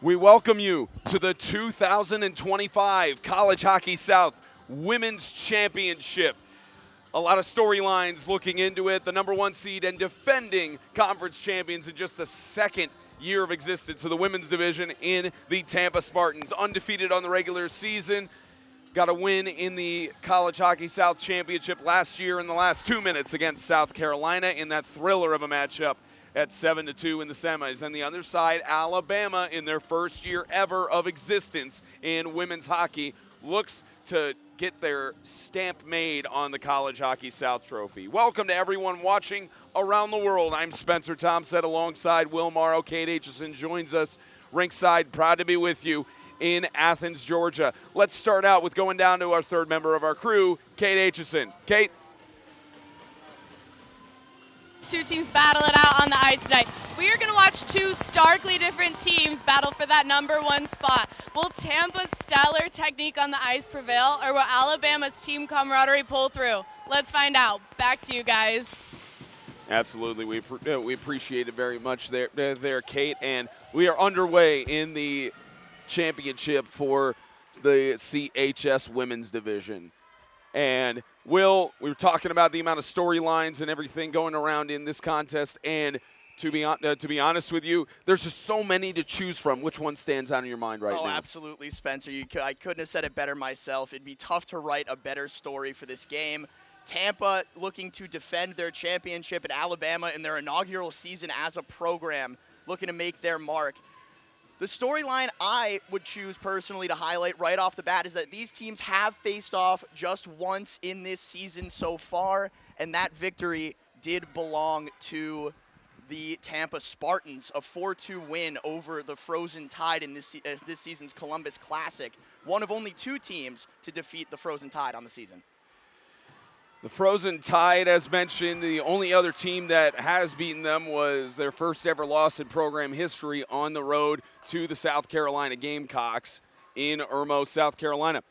We welcome you to the 2025 College Hockey South Women's Championship. A lot of storylines looking into it. The #1 seed and defending conference champions in just the second year of existence of the women's division in the Tampa Spartans. Undefeated on the regular season. Got a win in the College Hockey South Championship last year in the last 2 minutes against South Carolina in that thriller of a matchup at 7-2 in the semis. On the other side, Alabama, in their first year ever of existence in women's hockey, looks to get their stamp made on the College Hockey South Trophy. Welcome to everyone watching around the world. I'm Spencer Thompson alongside Will Morrow. Kate Aitchison joins us ringside. Proud to be with you in Athens, Georgia. Let's start out with going down to our third member of our crew, Kate Aitchison. Kate? Two teams battle it out on the ice tonight. We are going to watch two starkly different teams battle for that #1 spot. Will Tampa's stellar technique on the ice prevail, or will Alabama's team camaraderie pull through? Let's find out. Back to you guys. Absolutely. We appreciate it very much there, Kate. And we are underway in the championship for the CHS women's division. And Will, we were talking about the amount of storylines and everything going around in this contest, and to be honest with you, there's just so many to choose from. Which one stands out in your mind right now? Oh, absolutely, Spencer. I couldn't have said it better myself. It'd be tough to write a better story for this game. Tampa looking to defend their championship, and Alabama in their inaugural season as a program looking to make their mark. The storyline I would choose personally to highlight right off the bat is that these teams have faced off just once in this season so far, and that victory did belong to the Tampa Spartans, a 4-2 win over the Frozen Tide in this season's Columbus Classic, one of only two teams to defeat the Frozen Tide on the season. The Frozen Tide, as mentioned, the only other team that has beaten them was their first ever loss in program history on the road to the South Carolina Gamecocks in Irmo, South Carolina.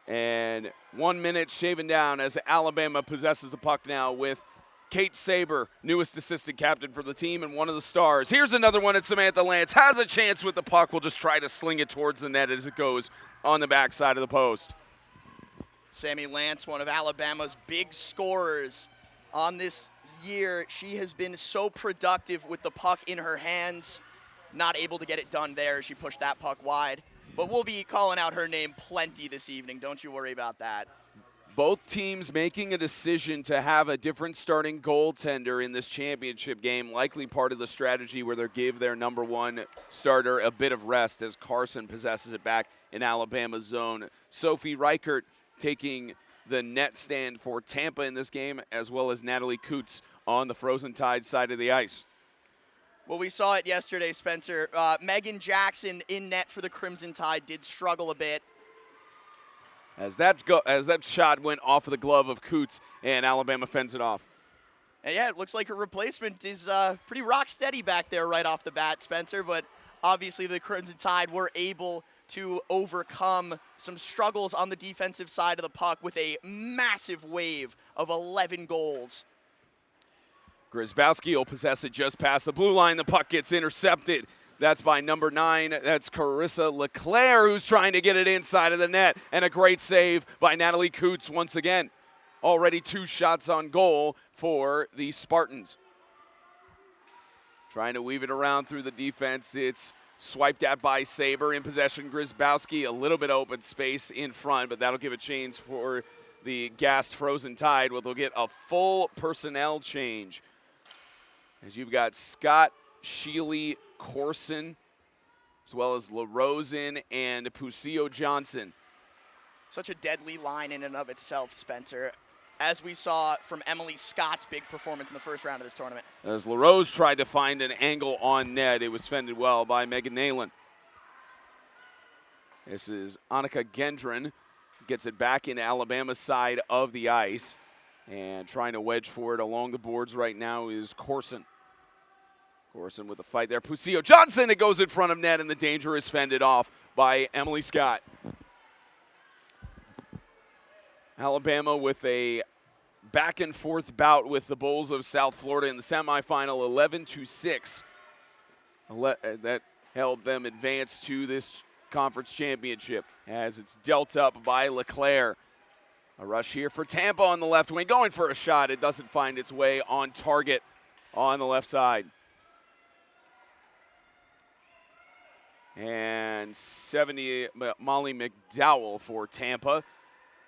And 1 minute shaven down as Alabama possesses the puck now with Kate Saber, newest assistant captain for the team and one of the stars. Here's another one at Samantha Lance. Has a chance with the puck. We'll just try to sling it towards the net as it goes on the backside of the post. Sammy Lance, one of Alabama's big scorers on this year. She has been so productive with the puck in her hands. Not able to get it done there as she pushed that puck wide. But we'll be calling out her name plenty this evening. Don't you worry about that. Both teams making a decision to have a different starting goaltender in this championship game, likely part of the strategy where they give their #1 starter a bit of rest as Carson possesses it back in Alabama's zone. Sophie Reichert taking the net stand for Tampa in this game, as well as Natalie Coots on the Frozen Tide side of the ice. Well, we saw it yesterday, Spencer. Megan Jackson in net for the Crimson Tide did struggle a bit. As that shot went off of the glove of Coots, and Alabama fends it off. And yeah, it looks like her replacement is pretty rock steady back there right off the bat, Spencer, but obviously the Crimson Tide were able to overcome some struggles on the defensive side of the puck with a massive wave of 11 goals. Grzybowski will possess it just past the blue line. The puck gets intercepted. That's by #9. That's Carissa LeClaire, who's trying to get it inside of the net. And a great save by Natalie Coots once again. Already 2 shots on goal for the Spartans. Trying to weave it around through the defense. It's swiped at by Saber. In possession, Grzybowski, a little bit open space in front, but that'll give a change for the gassed Frozen Tide, where they'll get a full personnel change. As you've got Scott, Sheely, Corson, as well as LaRosen and Pusio Johnson. Such a deadly line in and of itself, Spencer, as we saw from Emily Scott's big performance in the first round of this tournament. As LaRose tried to find an angle on net, it was fended well by Megan Nalen. This is Annika Gendron, gets it back into Alabama's side of the ice, and trying to wedge for it along the boards right now is Corson. Corson with a fight there. Pusio Johnson, it goes in front of net, and the danger is fended off by Emily Scott. Alabama with a back and forth bout with the Bulls of South Florida in the semifinal, 11-6. That help them advance to this conference championship as it's dealt up by LeClaire. A rush here for Tampa on the left wing, going for a shot. It doesn't find its way on target on the left side. And 70, Molly McDowell for Tampa.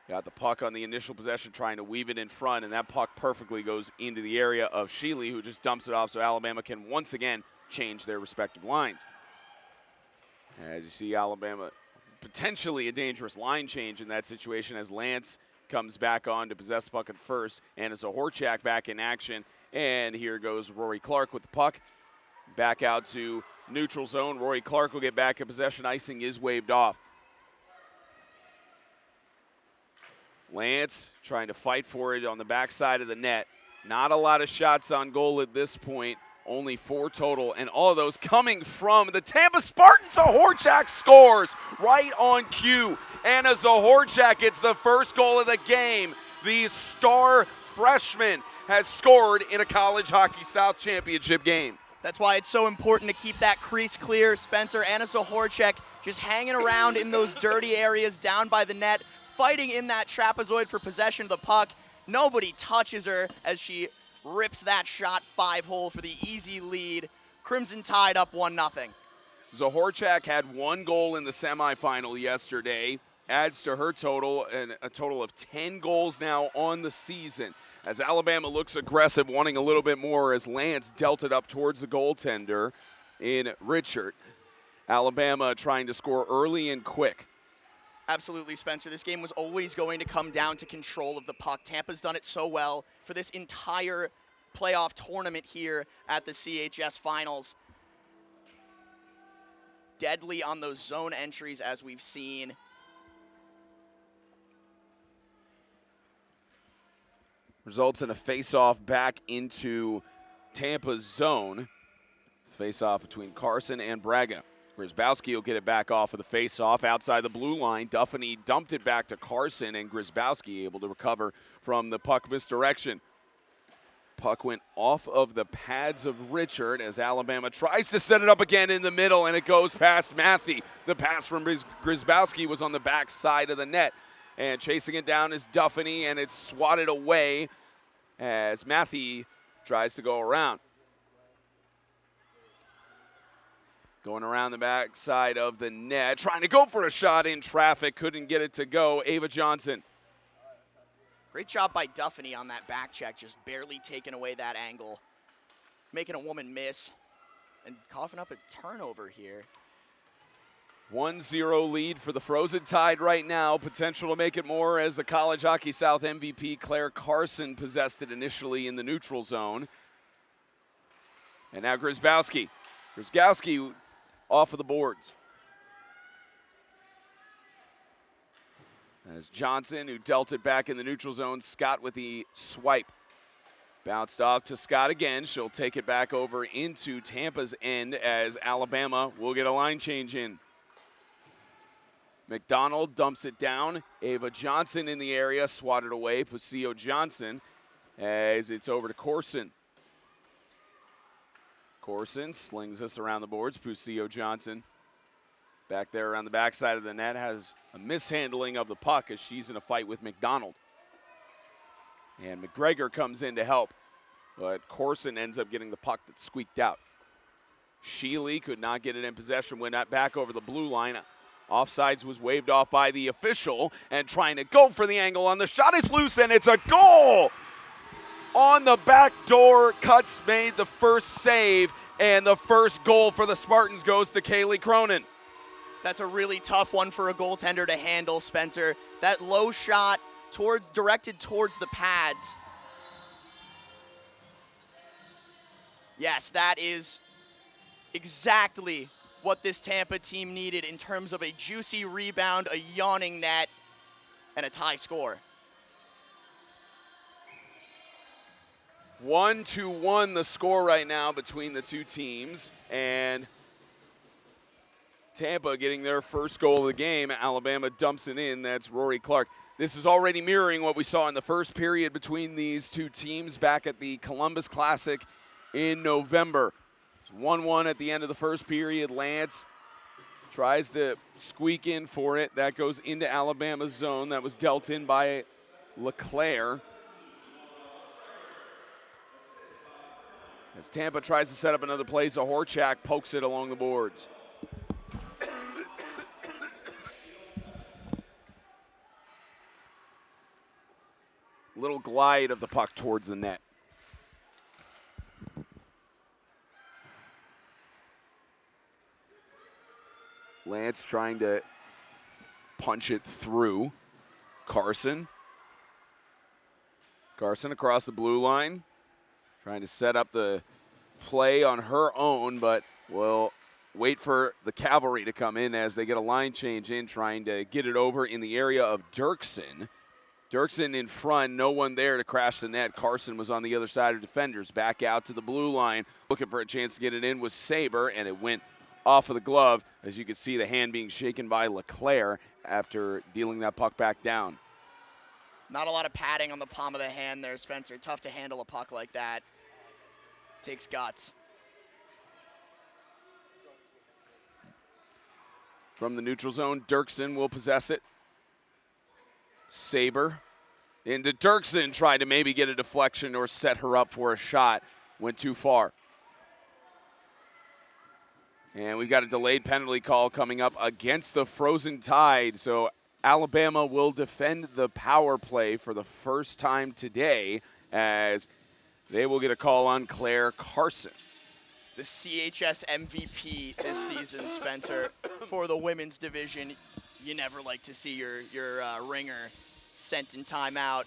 Got the puck on the initial possession, trying to weave it in front, and that puck perfectly goes into the area of Sheely, who just dumps it off, so Alabama can once again change their respective lines. As you see, Alabama potentially a dangerous line change in that situation as Lance comes back on to possess the puck at first, and it's a Horchak back in action, and here goes Rory Clark with the puck. Back out to neutral zone. Rory Clark will get back in possession. Icing is waved off. Lance trying to fight for it on the backside of the net. Not a lot of shots on goal at this point. Only 4 total, and all of those coming from the Tampa Spartans. Zahorchak scores right on cue. Anna Zahorchak gets the first goal of the game. The star freshman has scored in a College Hockey South championship game. That's why it's so important to keep that crease clear. Spencer, Anna Zahorchak just hanging around in those dirty areas down by the net, fighting in that trapezoid for possession of the puck. Nobody touches her as she rips that shot 5-hole for the easy lead. Crimson Tide up 1-0. Zahorchak had 1 goal in the semifinal yesterday. Adds to her total, and a total of 10 goals now on the season. As Alabama looks aggressive, wanting a little bit more as Lance dealt it up towards the goaltender in Richard. Alabama trying to score early and quick. Absolutely, Spencer. This game was always going to come down to control of the puck. Tampa's done it so well for this entire playoff tournament here at the CHS Finals. Deadly on those zone entries, as we've seen. Results in a face-off back into Tampa's zone. Face-off between Carson and Braga. Grzybowski will get it back off of the face-off outside the blue line. Duffany dumped it back to Carson, and Grzybowski able to recover from the puck misdirection. Puck went off of the pads of Richard as Alabama tries to set it up again in the middle, and it goes past Matthew. The pass from Grzybowski was on the back side of the net, and chasing it down is Duffany, and it's swatted away as Matthew tries to go around. Going around the back side of the net, trying to go for a shot in traffic, couldn't get it to go. Ava Johnson. Great job by Duffany on that back check, just barely taking away that angle. Making a woman miss and coughing up a turnover here. 1-0 lead for the Frozen Tide right now. Potential to make it more as the College Hockey South MVP Claire Carson possessed it initially in the neutral zone. And now Grzybowski. Grzybowski off of the boards. As Johnson, who dealt it back in the neutral zone, Scott with the swipe. Bounced off to Scott again. She'll take it back over into Tampa's end as Alabama will get a line change in. McDonald dumps it down. Ava Johnson in the area, swatted away. Pusio Johnson as it's over to Corson. Corson slings us around the boards. Pusio Johnson back there around the backside of the net has a mishandling of the puck as she's in a fight with McDonald. And McGregor comes in to help, but Corson ends up getting the puck that squeaked out. Sheely could not get it in possession, went back over the blue line. Offsides was waved off by the official, and trying to go for the angle on the shot is loose, and it's a goal! On the back door, Cuts made the first save, and the first goal for the Spartans goes to Kaylee Cronin. That's a really tough one for a goaltender to handle, Spencer. That low shot directed towards the pads. Yes, that is exactly what this Tampa team needed in terms of a juicy rebound, a yawning net, and a tie score. 1-1 the score right now between the two teams, and Tampa getting their first goal of the game. Alabama dumps it in. That's Rory Clark. This is already mirroring what we saw in the first period between these two teams back at the Columbus Classic in November. 1-1 at the end of the first period. Lance tries to squeak in for it. That goes into Alabama's zone. That was dealt in by LeClaire. As Tampa tries to set up another play, Zahorchak pokes it along the boards. Little glide of the puck towards the net. Lance trying to punch it through. Carson across the blue line. Trying to set up the play on her own, but will wait for the cavalry to come in as they get a line change in, trying to get it over in the area of Dirksen. Dirksen in front, no one there to crash the net. Carson was on the other side of defenders. Back out to the blue line, looking for a chance to get it in was Saber, and it went off of the glove. As you can see, the hand being shaken by LeClaire after dealing that puck back down. Not a lot of padding on the palm of the hand there, Spencer. Tough to handle a puck like that. Takes guts. From the neutral zone, Dirksen will possess it. Saber into Dirksen, tried to maybe get a deflection or set her up for a shot. Went too far. And we've got a delayed penalty call coming up against the Frozen Tide. So Alabama will defend the power play for the first time today as they will get a call on Claire Carson. The CHS MVP this season, Spencer, for the women's division. You never like to see your ringer sent in timeout.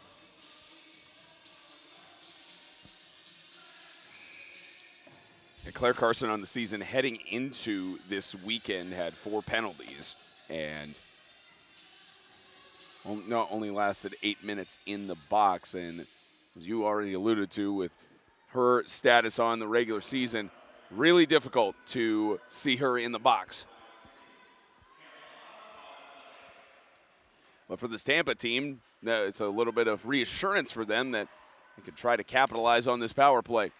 And Claire Carson on the season heading into this weekend had 4 penalties and only lasted 8 minutes in the box. And as you already alluded to with her status on the regular season, really difficult to see her in the box. But for this Tampa team, it's a little bit of reassurance for them that they could try to capitalize on this power play.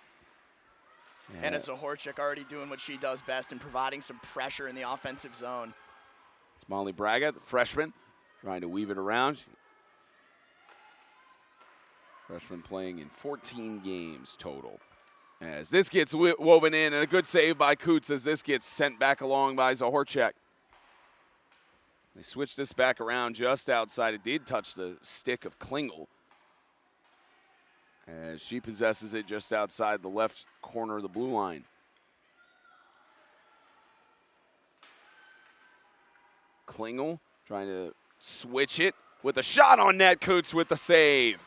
And it's Zahorchak already doing what she does best and providing some pressure in the offensive zone. It's Molly Braga, the freshman, trying to weave it around. Freshman playing in 14 games total. As this gets woven in, and a good save by Coots as this gets sent back along by Zahorchak. They switched this back around just outside. It did touch the stick of Klingel, as she possesses it just outside the left corner of the blue line. Klingel trying to switch it with a shot on net. Coots with the save.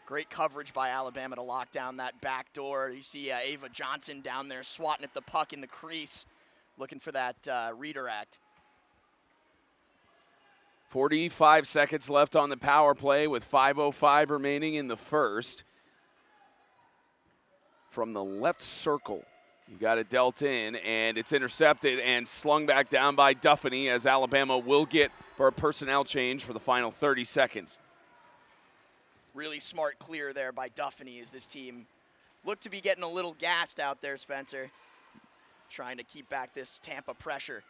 Great coverage by Alabama to lock down that back door. You see Ava Johnson down there swatting at the puck in the crease, looking for that redirect. 45 seconds left on the power play with 5:05 remaining in the first. From the left circle, you got it dealt in, and it's intercepted and slung back down by Duffany as Alabama will get for a personnel change for the final 30 seconds. Really smart clear there by Duffany as this team looked to be getting a little gassed out there, Spencer. Trying to keep back this Tampa pressure.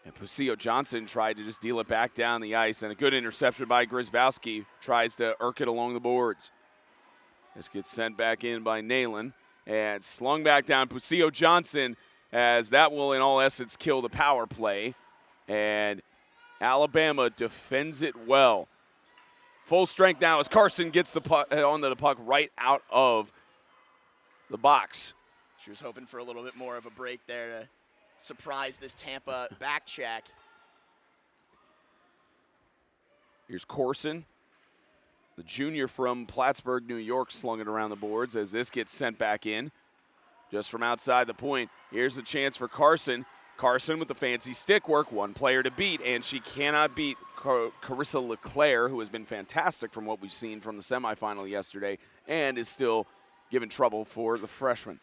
And Puseo Johnson tried to just deal it back down the ice, and a good interception by Grzybowski. Tries to irk it along the boards. This gets sent back in by Nayland and slung back down. Puseo Johnson, as that will in all essence kill the power play. And Alabama defends it well. Full strength now as Carson gets the puck onto the puck right out of the box. She was hoping for a little bit more of a break there to surprise this Tampa back check. Here's Corson, the junior from Plattsburgh, New York, slung it around the boards as this gets sent back in. Just from outside the point, here's the chance for Carson. Carson with the fancy stick work, one player to beat, and she cannot beat Carissa LeClaire, who has been fantastic from what we've seen from the semifinal yesterday and is still giving trouble for the freshman.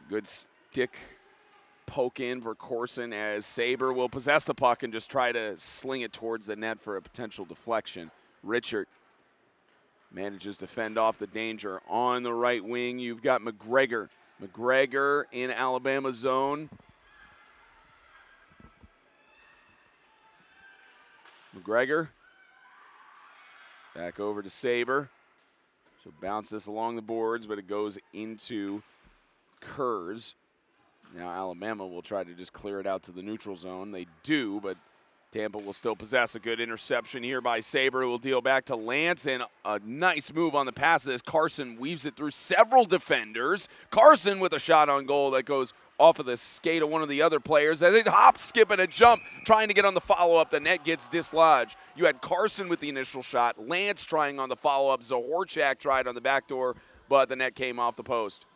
Good stick poke in for Corson as Saber will possess the puck and just try to sling it towards the net for a potential deflection. Richard manages to fend off the danger. On the right wing, you've got McGregor. McGregor in Alabama zone. McGregor back over to Saber. She'll bounce this along the boards, but it goes into Kurz. Now Alabama will try to just clear it out to the neutral zone. They do, but Tampa will still possess. A good interception here by Saber, who will deal back to Lance, and a nice move on the passes. Carson weaves it through several defenders. Carson with a shot on goal that goes off of the skate of one of the other players. As they hop, skip, and a jump, trying to get on the follow-up. The net gets dislodged. You had Carson with the initial shot, Lance trying on the follow-up. Zahorchak tried on the back door, but the net came off the post.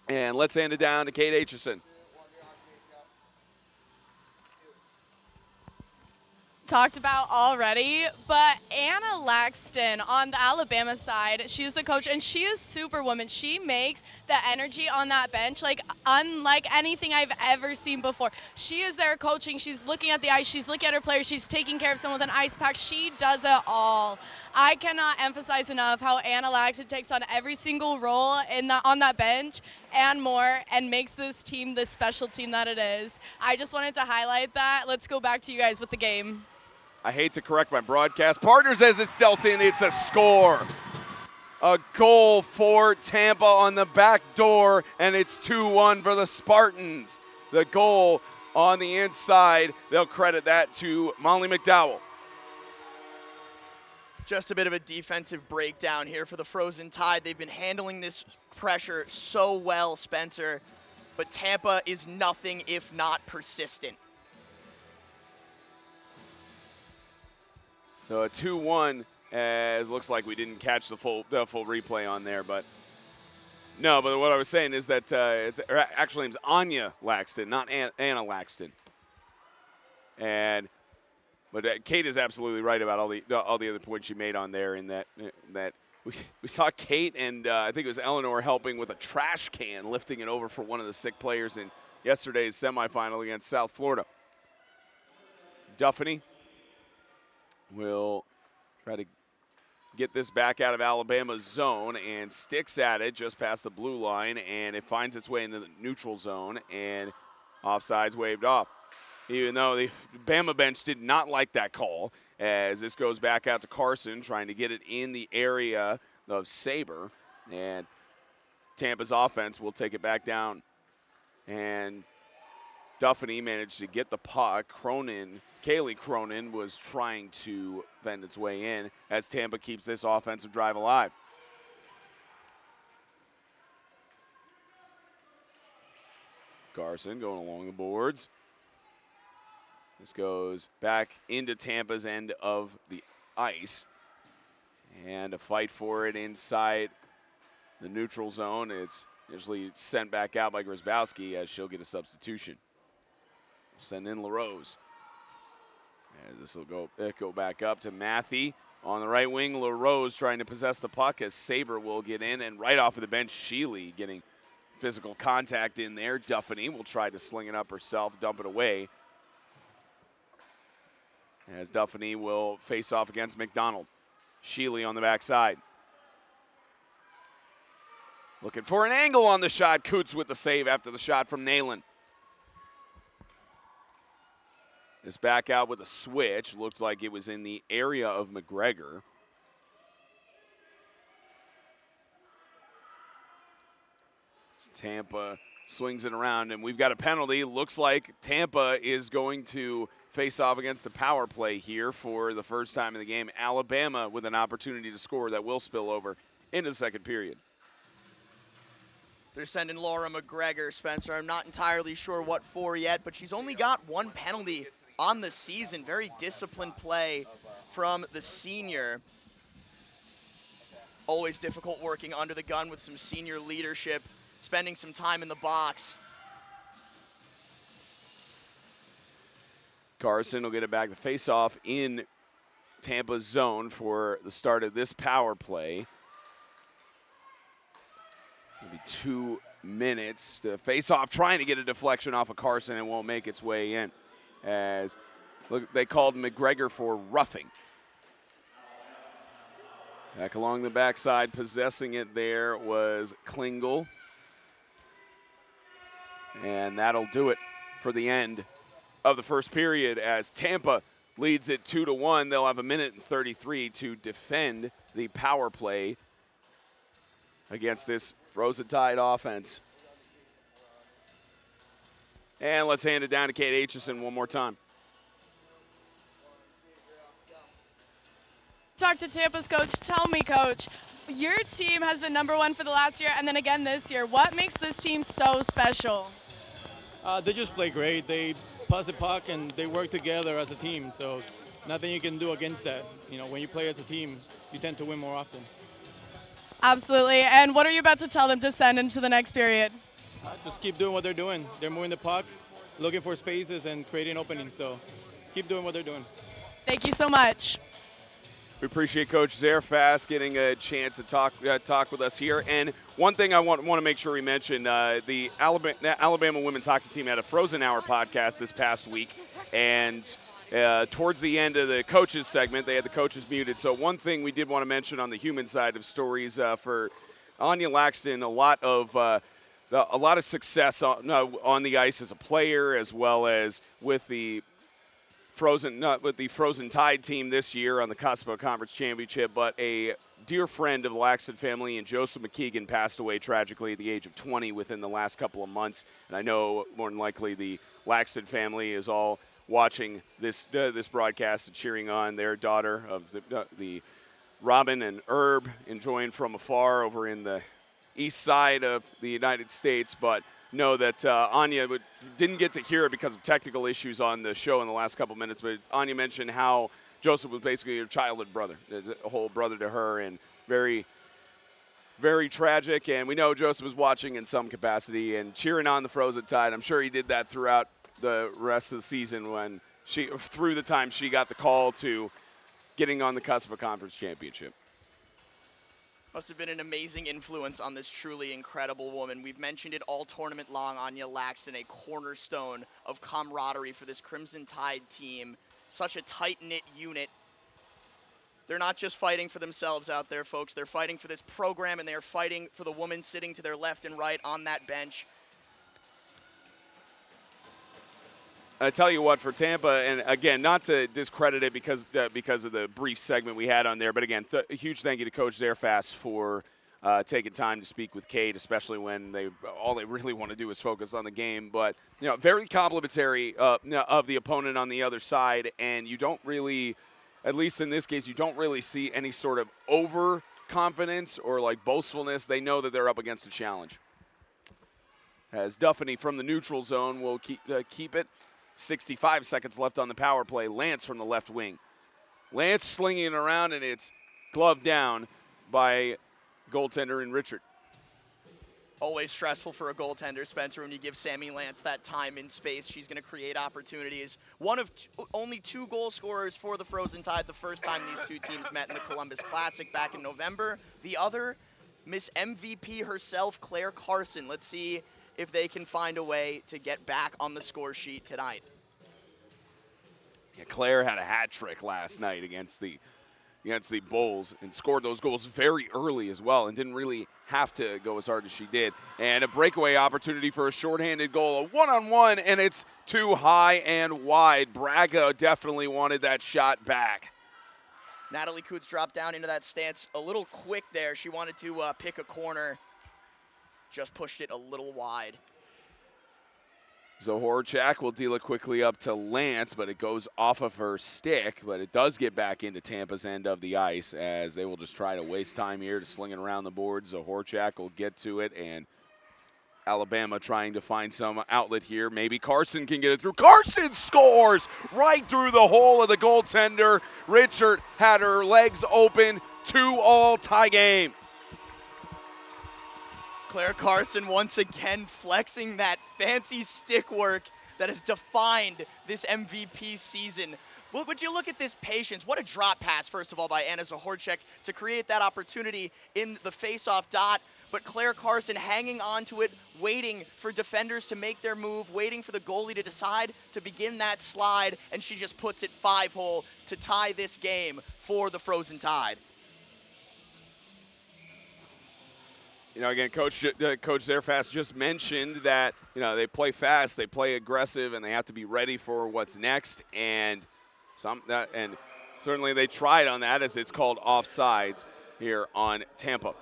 And let's hand it down to Kate Aitchison. Talked about already, but Anna Laxton on the Alabama side, she's the coach, and she is superwoman. She makes the energy on that bench like unlike anything I've ever seen before. She is there coaching. She's looking at the ice. She's looking at her players. She's taking care of someone with an ice pack. She does it all. I cannot emphasize enough how Anna Laxton takes on every single role on that bench and more, and makes this team the special team that it is. I just wanted to highlight that. Let's go back to you guys with the game. I hate to correct my broadcast partners as it's dealt in. It's a score. A goal for Tampa on the back door, and it's 2-1 for the Spartans. The goal on the inside, they'll credit that to Molly McDowell. Just a bit of a defensive breakdown here for the Frozen Tide. They've been handling this pressure so well, Spencer, but Tampa is nothing if not persistent. So a 2-1, as looks like we didn't catch the full replay on there, but no. But what I was saying is that it's her actual name's Anya Laxton, not Anna Laxton. But Kate is absolutely right about all the other points she made on there. In that we saw Kate and I think it was Eleanor helping with a trash can, lifting it over for one of the sick players in yesterday's semifinal against South Florida. Duffany will try to get this back out of Alabama's zone and sticks at it just past the blue line, and it finds its way into the neutral zone, and offsides waved off. Even though the Bama bench did not like that call, as this goes back out to Carson, trying to get it in the area of Saber, and Tampa's offense will take it back down. And Duffany managed to get the puck. Kaylee Cronin was trying to fend its way in as Tampa keeps this offensive drive alive. Carson going along the boards. This goes back into Tampa's end of the ice. And a fight for it inside the neutral zone. It's usually sent back out by Grzybowski as she'll get a substitution. Send in LaRose. And this will go back up to Matthey. On the right wing, LaRose trying to possess the puck as Saber will get in. And right off of the bench, Sheely getting physical contact in there. Duffany will try to sling it up herself, dump it away. As Duffany will face off against McDonald. Sheely on the backside. Looking for an angle on the shot. Coots with the save after the shot from Nayland. This back out with a switch. Looked like it was in the area of McGregor. Tampa swings it around, and we've got a penalty. Looks like Tampa is going to face off against the power play here for the first time in the game. Alabama with an opportunity to score that will spill over into the second period. They're sending Laura McGregor, Spencer. I'm not entirely sure what for yet, but she's only got one penalty on the season. Very disciplined play from the senior. Always difficult working under the gun with some senior leadership, spending some time in the box. Carson will get it back to face off in Tampa's zone for the start of this power play. It'll be 2 minutes to face off, trying to get a deflection off of Carson and won't make its way in. As look, they called McGregor for roughing. Back along the backside, possessing it there was Klingel. And that'll do it for the end of the first period as Tampa leads it 2-1. They'll have 1:33 to defend the power play against this Frozen Tide offense. And let's hand it down to Kate Aitchison one more time. Talk to Tampa's coach. Tell me, coach, your team has been #1 for the last year and then again this year. What makes this team so special? They just play great. They pass the puck and they work together as a team. So nothing you can do against that. You know, when you play as a team, you tend to win more often. Absolutely. And what are you about to tell them to send into the next period? Just keep doing what they're doing. They're moving the puck, looking for spaces and creating openings. So keep doing what they're doing. Thank you so much. We appreciate Coach Zerfast getting a chance to talk with us here. And one thing I want to make sure we mention, the Alabama women's hockey team had a Frozen Hour podcast this past week. And towards the end of the coaches segment, they had the coaches muted. So one thing we did want to mention on the human side of stories for Anya Laxton, a lot of success on the ice as a player, as well as with the Frozen Tide team this year on the cusp of a conference championship. But a dear friend of the Laxton family and Joseph McKeegan passed away tragically at the age of 20 within the last couple of months. And I know more than likely the Laxton family is all watching this broadcast and cheering on their daughter of the Robin and Herb, enjoying from afar over in the east side of the United States. But know that Anya didn't get to hear it because of technical issues on the show in the last couple minutes, but Anya mentioned how Joseph was basically her childhood brother, a whole brother to her, and very, very tragic. And we know Joseph was watching in some capacity and cheering on the Frozen Tide. I'm sure he did that throughout the rest of the season through the time she got the call to getting on the cusp of a conference championship. Must have been an amazing influence on this truly incredible woman. We've mentioned it all tournament long. Anya Laxton, a cornerstone of camaraderie for this Crimson Tide team. Such a tight-knit unit. They're not just fighting for themselves out there, folks. They're fighting for this program, and they are fighting for the woman sitting to their left and right on that bench. I tell you what, for Tampa, and again, not to discredit it because of the brief segment we had on there, but again, a huge thank you to Coach Zerfast for taking time to speak with Kate, especially when all they really want to do is focus on the game. But very complimentary of the opponent on the other side, and you don't really, at least in this case, you don't really see any sort of overconfidence or like boastfulness. They know that they're up against a challenge. As Duffany from the neutral zone will keep it. 65 seconds left on the power play. Lance from the left wing. Lance slinging it around, and it's gloved down by goaltender and Richard. Always stressful for a goaltender, Spencer, when you give Sammy Lance that time and space. She's going to create opportunities. One of only 2 goal scorers for the Frozen Tide the first time these two teams met in the Columbus Classic back in November. The other, Miss MVP herself, Claire Carson. Let's see if they can find a way to get back on the score sheet tonight. Yeah, Claire had a hat trick last night against the Bulls and scored those goals very early as well and didn't really have to go as hard as she did. And a breakaway opportunity for a shorthanded goal, a one-on-one, and it's too high and wide. Braga definitely wanted that shot back. Natalie Coots dropped down into that stance a little quick there. She wanted to pick a corner. Just pushed it a little wide. Zohorchak will deal it quickly up to Lance, but it goes off of her stick, but it does get back into Tampa's end of the ice as they will just try to waste time here to sling it around the board. Zohorchak will get to it, and Alabama trying to find some outlet here. Maybe Carson can get it through. Carson scores right through the hole of the goaltender. Richard had her legs open. 2-2 tie game. Claire Carson once again flexing that fancy stick work that has defined this MVP season. Would you look at this patience? What a drop pass, first of all, by Anna Zohorchak to create that opportunity in the face-off dot. But Claire Carson hanging on to it, waiting for defenders to make their move, waiting for the goalie to decide to begin that slide, and she just puts it 5-hole to tie this game for the Frozen Tide. You know, again, Coach Zerfast just mentioned that, you know, they play fast, they play aggressive, and they have to be ready for what's next. And certainly they tried on that, as it's called offsides here on Tampa.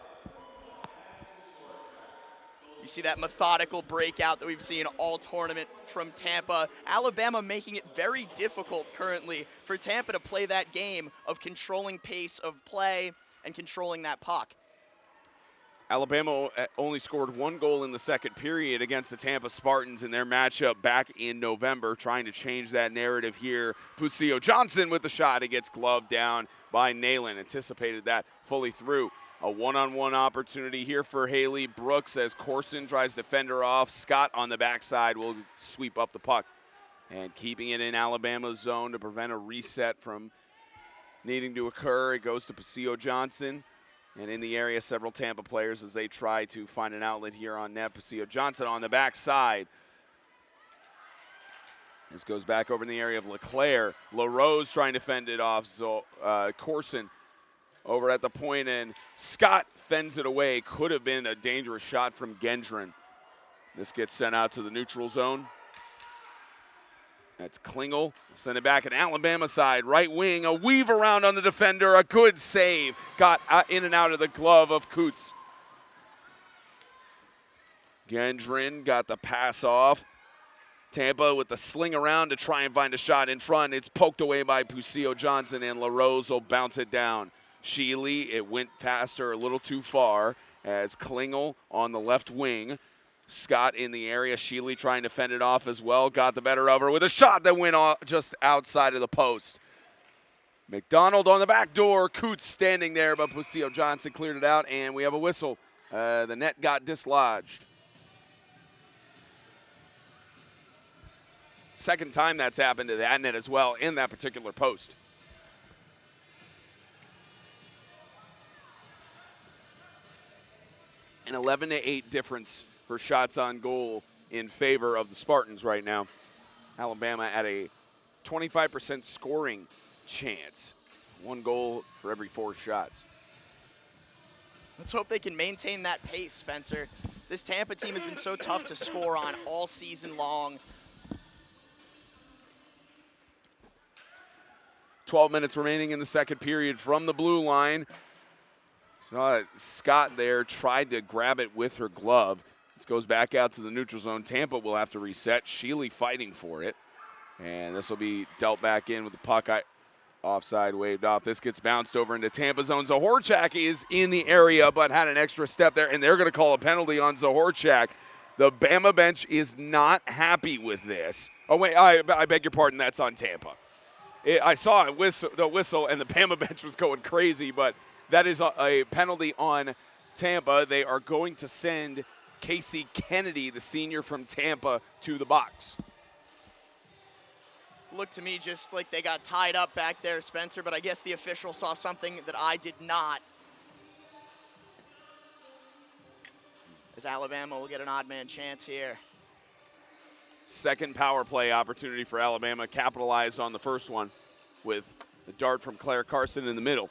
You see that methodical breakout that we've seen all tournament from Tampa. Alabama making it very difficult currently for Tampa to play that game of controlling pace of play and controlling that puck. Alabama only scored 1 goal in the second period against the Tampa Spartans in their matchup back in November, trying to change that narrative here. Pusio Johnson with the shot. It gets gloved down by Nayland. Anticipated that fully through. A one-on-one opportunity here for Haley Brooks as Corson tries to fend her off. Scott on the backside will sweep up the puck. And keeping it in Alabama's zone to prevent a reset from needing to occur. It goes to Pusio Johnson. And in the area, several Tampa players as they try to find an outlet here on net. Pusio Johnson on the backside. This goes back over in the area of LeClaire. LaRose trying to fend it off. So Corson over at the point, and Scott fends it away. Could have been a dangerous shot from Gendron. This gets sent out to the neutral zone. That's Klingel. Send it back at Alabama side. Right wing, a weave around on the defender. A good save. Got in and out of the glove of Coots. Gendron got the pass off. Tampa with the sling around to try and find a shot in front. It's poked away by Pusio Johnson, and LaRose will bounce it down. Sheely, it went past her a little too far as Klingel on the left wing. Scott in the area. Sheely trying to fend it off as well. Got the better of her with a shot that went just outside of the post. McDonald on the back door. Coots standing there, but Pusio Johnson cleared it out, and we have a whistle. The net got dislodged. Second time that's happened to that net as well in that particular post. An 11-8 difference for shots on goal in favor of the Spartans right now. Alabama at a 25% scoring chance. 1 goal for every 4 shots. Let's hope they can maintain that pace, Spencer. This Tampa team has been so tough to score on all season long. 12 minutes remaining in the second period from the blue line. Saw Scott there, tried to grab it with her glove. This goes back out to the neutral zone. Tampa will have to reset. Sheely fighting for it. And this will be dealt back in with the puck. Offside waved off. This gets bounced over into Tampa zone. Zahorchak is in the area, but had an extra step there, and they're going to call a penalty on Zahorchak. The Bama bench is not happy with this. Oh, wait, I beg your pardon. That's on Tampa. I saw the whistle, and the Bama bench was going crazy, but that is a penalty on Tampa. They are going to send Casey Kennedy, the senior from Tampa, to the box. Looked to me just like they got tied up back there, Spencer, but I guess the official saw something that I did not. As Alabama will get an odd man chance here. Second power play opportunity for Alabama. Capitalized on the first one with the dart from Claire Carson in the middle.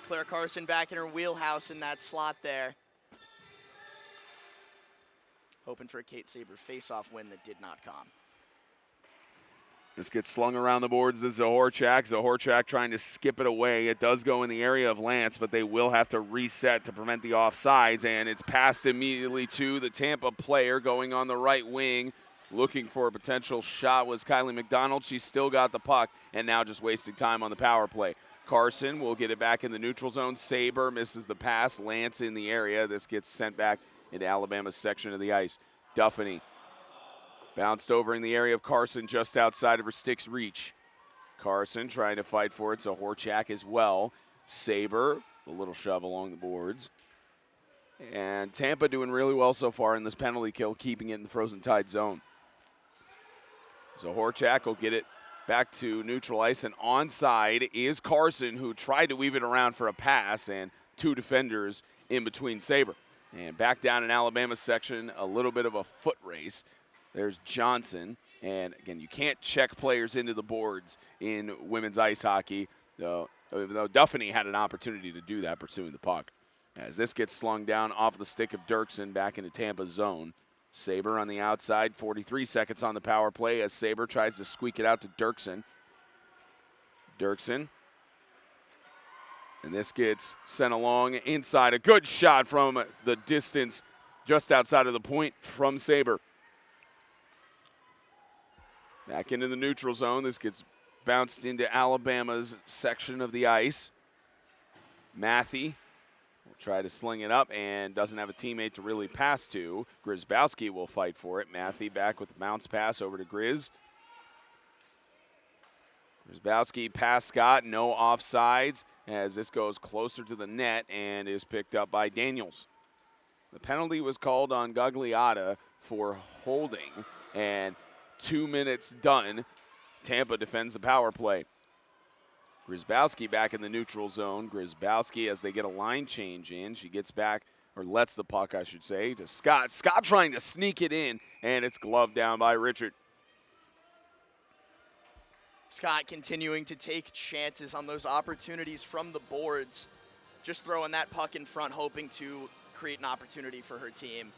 Claire Carson back in her wheelhouse in that slot there. Hoping for a Kate Saber face-off win that did not come. This gets slung around the boards to Zahorchak. Zahorchak trying to skip it away. It does go in the area of Lance, but they will have to reset to prevent the offsides, and it's passed immediately to the Tampa player going on the right wing. Looking for a potential shot was Kylie McDonald. She's still got the puck, and now just wasting time on the power play. Carson will get it back in the neutral zone. Saber misses the pass. Lance in the area. This gets sent back into Alabama's section of the ice. Duffany bounced over in the area of Carson just outside of her stick's reach. Carson trying to fight for it. Zahorchak as well. Saber, a little shove along the boards. And Tampa doing really well so far in this penalty kill, keeping it in the Frozen Tide zone. Zahorchak will get it back to neutral ice, and onside is Carson, who tried to weave it around for a pass, and 2 defenders in between Saber. And back down in Alabama's section, a little bit of a foot race. There's Johnson, and again, you can't check players into the boards in women's ice hockey. So even though Duffany had an opportunity to do that pursuing the puck. As this gets slung down off the stick of Dirksen back into Tampa's zone. Saber on the outside, 43 seconds on the power play as Saber tries to squeak it out to Dirksen. Dirksen. And this gets sent along inside. A good shot from the distance just outside of the point from Saber. Back into the neutral zone. This gets bounced into Alabama's section of the ice. Matthey will try to sling it up and doesn't have a teammate to really pass to. Grzybowski will fight for it. Matthey back with the bounce pass over to Grizz. Grzybowski past Scott, no offsides as this goes closer to the net and is picked up by Daniels. The penalty was called on Gagliata for holding, and 2 minutes done. Tampa defends the power play. Grzybowski back in the neutral zone. Grzybowski, as they get a line change in, she gets back, or lets the puck, I should say, to Scott. Scott trying to sneak it in, and it's gloved down by Richard. Scott continuing to take chances on those opportunities from the boards. Just throwing that puck in front, hoping to create an opportunity for her team.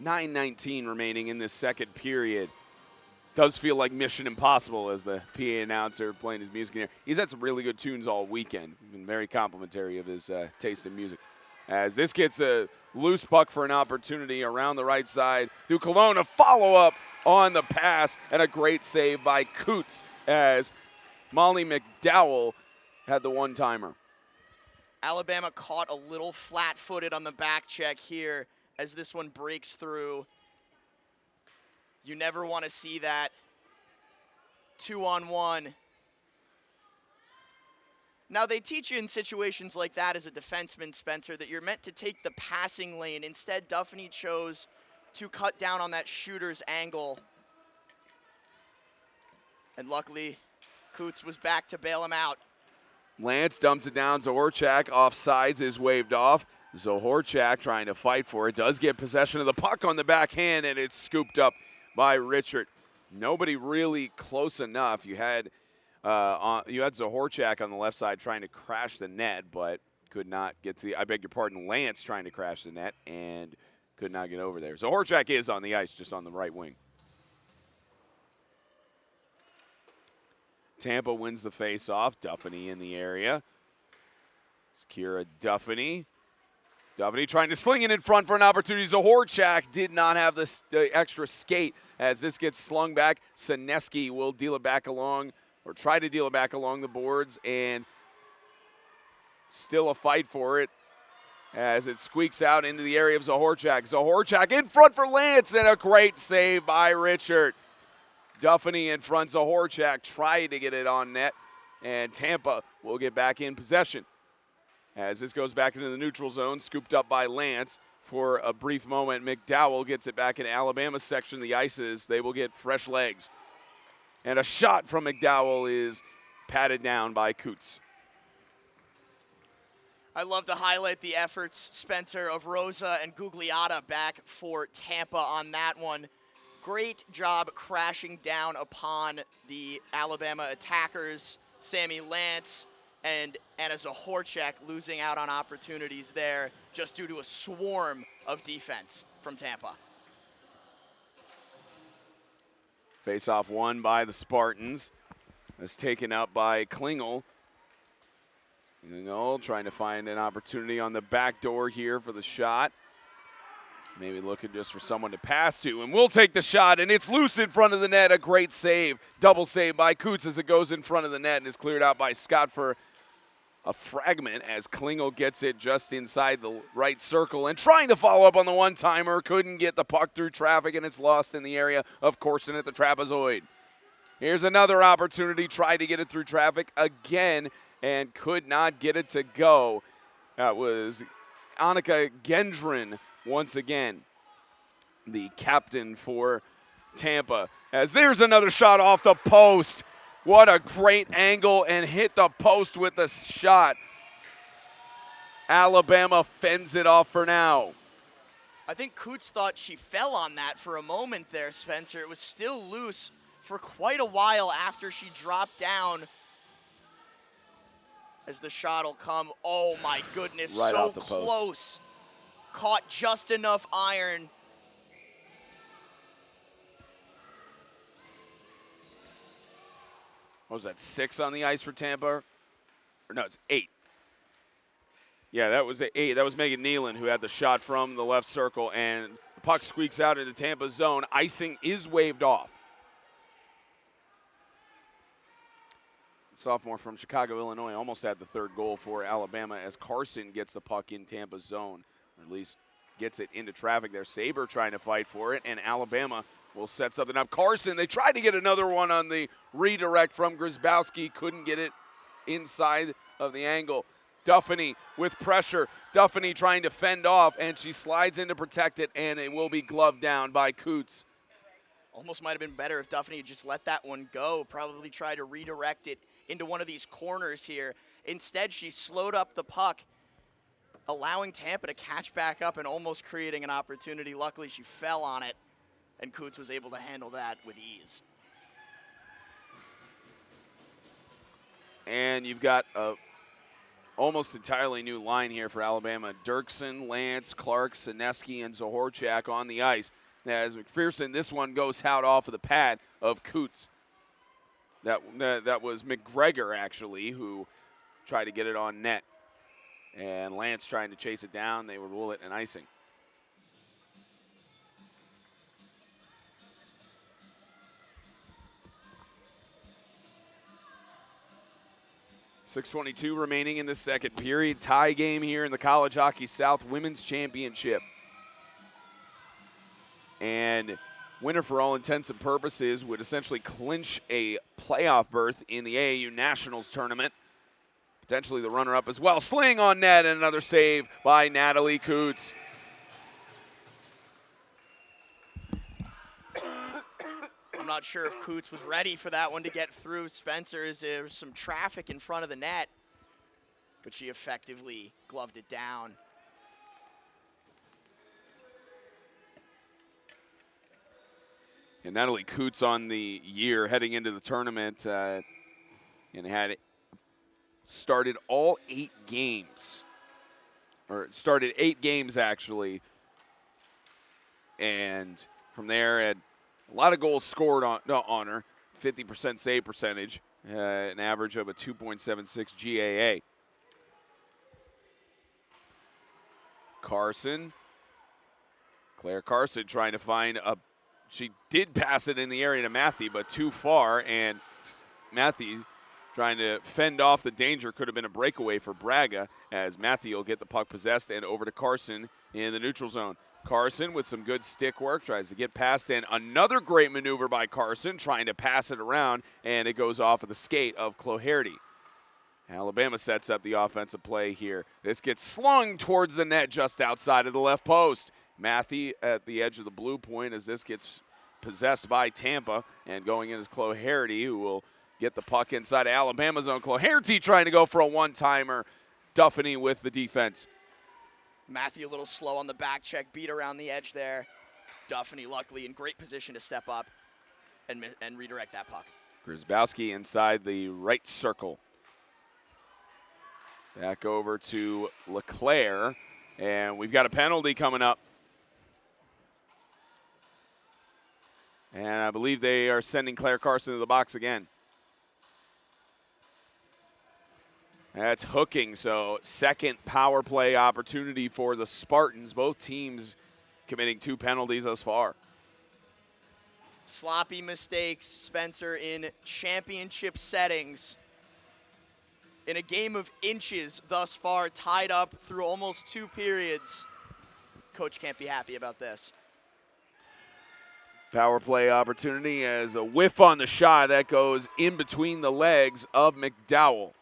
.9:19 remaining in this second period. Does feel like mission impossible as the PA announcer playing his music in here. He's had some really good tunes all weekend. Been very complimentary of his taste in music. As this gets a loose puck for an opportunity around the right side through Cologne. A follow-up on the pass and a great save by Coots as Molly McDowell had the one-timer. Alabama caught a little flat-footed on the back check here as this one breaks through. You never want to see that. 2-on-1. Now, they teach you in situations like that as a defenseman, Spencer, that you're meant to take the passing lane. Instead, Duffany chose to cut down on that shooter's angle. And luckily, Coots was back to bail him out. Lance dumps it down. Zohorchak offsides is waved off. Zohorchak trying to fight for it. Does get possession of the puck on the backhand, and it's scooped up by Richard. Nobody really close enough. You had Zohorchak on the left side trying to crash the net, but could not get to the, I beg your pardon, Lance trying to crash the net and could not get over there. Zohorchak is on the ice, just on the right wing. Tampa wins the faceoff. Duffany in the area. It's Kira Duffany. Duffany trying to sling it in front for an opportunity. Zohorchak did not have the extra skate as this gets slung back. Sineski will deal it back along, or try to deal it back along the boards, and still a fight for it as it squeaks out into the area of Zohorchak. Zohorchak in front for Lance, and a great save by Richard. Duffany in front. Zohorchak tried to get it on net, and Tampa will get back in possession. As this goes back into the neutral zone, scooped up by Lance for a brief moment. McDowell gets it back in Alabama's section of the ices. They will get fresh legs. And a shot from McDowell is patted down by Coots. I love to highlight the efforts, Spencer, of Rosa and Gugliotta back for Tampa on that one. Great job crashing down upon the Alabama attackers. Sammy Lance and Anna Zohorchak losing out on opportunities there just due to a swarm of defense from Tampa. Face-off won by the Spartans. That's taken up by Klingel. Klingel trying to find an opportunity on the back door here for the shot. Maybe looking just for someone to pass to, and we'll take the shot, and it's loose in front of the net. A great save, double save by Coots as it goes in front of the net and is cleared out by Scott for a fragment as Klingel gets it just inside the right circle and trying to follow up on the one-timer. Couldn't get the puck through traffic, and it's lost in the area of Corson at the trapezoid. Here's another opportunity. Tried to get it through traffic again and could not get it to go. That was Annika Gendron once again, the captain for Tampa. As there's another shot off the post. What a great angle, and hit the post with the shot. Alabama fends it off for now. I think Coots thought she fell on that for a moment there, Spencer. It was still loose for quite a while after she dropped down. As the shot will come, oh my goodness, Right so off the post. close. Caught just enough iron. What was that, 6 on the ice for Tampa? Or no, it's 8. Yeah, that was 8. That was Megan Nealon who had the shot from the left circle, and the puck squeaks out into Tampa's zone. Icing is waved off. Sophomore from Chicago, Illinois, almost had the 3rd goal for Alabama as Carson gets the puck in Tampa's zone, or at least gets it into traffic there. Saber trying to fight for it, and Alabama will set something up. Carson, they tried to get another one on the redirect from Grzybowski, couldn't get it inside of the angle. Duffany with pressure. Duffany trying to fend off, and she slides in to protect it, and it will be gloved down by Coots. Almost might have been better if Duffany had just let that one go, probably try to redirect it into one of these corners here. Instead, she slowed up the puck, allowing Tampa to catch back up and almost creating an opportunity. Luckily, she fell on it, and Coots was able to handle that with ease. And you've got a almost entirely new line here for Alabama. Dirksen, Lance, Clark, Sineski, and Zohorchak on the ice. As McPherson, this one goes out off of the pad of Coots. That was McGregor, actually, who tried to get it on net. And Lance trying to chase it down. They would rule it an icing. .6:22 remaining in the second period. Tie game here in the College Hockey South Women's Championship. And winner, for all intents and purposes, would essentially clinch a playoff berth in the AAU Nationals tournament. Potentially the runner-up as well. Sling on net, and another save by Natalie Coots. I'm not sure if Coots was ready for that one to get through Spencer, as there was some traffic in front of the net, but she effectively gloved it down. And Natalie Coots on the year heading into the tournament and had started all 8 games, or started 8 games actually, and from there had a lot of goals scored on her, 50% save percentage, an average of a 2.76 GAA. Claire Carson trying to find a, she did pass it in the area to Matthew, but too far, and Matthew trying to fend off the danger. Could have been a breakaway for Braga, as Matthew will get the puck possessed and over to Carson in the neutral zone. Carson with some good stick work, tries to get past, and another great maneuver by Carson, trying to pass it around, and it goes off of the skate of Cloherty. Alabama sets up the offensive play here. This gets slung towards the net just outside of the left post. Matthew at the edge of the blue point as this gets possessed by Tampa, and going in is Cloherty, who will get the puck inside Alabama's zone. Cloherty trying to go for a one-timer. Duffany with the defense. Matthew a little slow on the back check, beat around the edge there. Duffany luckily in great position to step up and redirect that puck. Grzybowski inside the right circle. Back over to LeClaire, and we've got a penalty coming up. And I believe they are sending Claire Carson to the box again. That's hooking, so second power play opportunity for the Spartans. Both teams committing 2 penalties thus far. Sloppy mistakes, Spencer, in championship settings. In a game of inches thus far, tied up through almost 2 periods. Coach can't be happy about this. Power play opportunity as a whiff on the shot. That goes in between the legs of McDowell.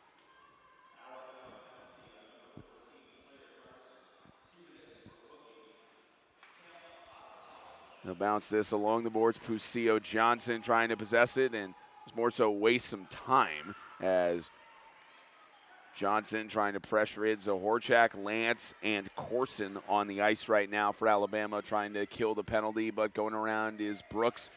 They'll bounce this along the boards. Pusio Johnson trying to possess it, and more so waste some time as Johnson trying to pressure it. Zohorchak, Lance, and Corson on the ice right now for Alabama, trying to kill the penalty, but going around is Brooks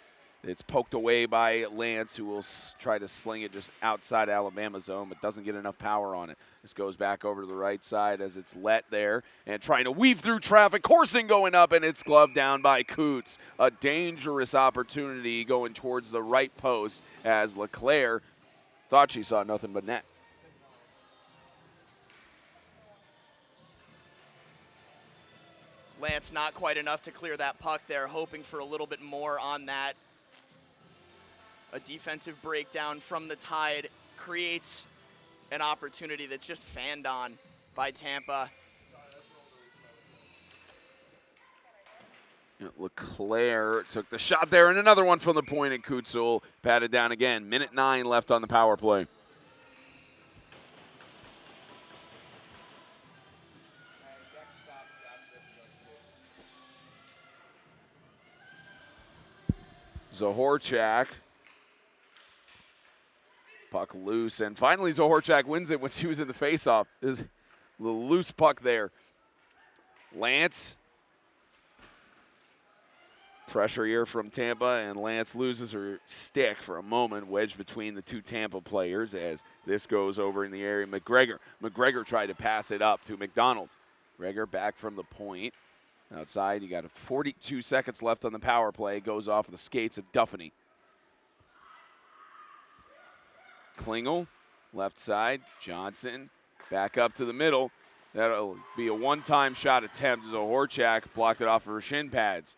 It's poked away by Lance, who will try to sling it just outside Alabama zone, but doesn't get enough power on it. This goes back over to the right side as it's let there and trying to weave through traffic. Corson going up, and it's gloved down by Coots. A dangerous opportunity going towards the right post as LeClaire thought she saw nothing but net. Lance not quite enough to clear that puck there, hoping for a little bit more on that. A defensive breakdown from the Tide creates an opportunity that's just fanned on by Tampa. LeClaire took the shot there, and another one from the point, and Kutzel patted down again. Minute 9 left on the power play. Zohorchak. Puck loose, and finally Zohorchak wins it when she was in the faceoff. There's a little loose puck there. Lance. Pressure here from Tampa, and Lance loses her stick for a moment, wedged between the two Tampa players as this goes over in the area. McGregor tried to pass it up to McDonald. McGregor back from the point. Outside, you got 42 seconds left on the power play. Goes off of the skates of Duffany. Klingel, left side. Johnson, back up to the middle. That'll be a one-time shot attempt. Zohorchak blocked it off of her shin pads.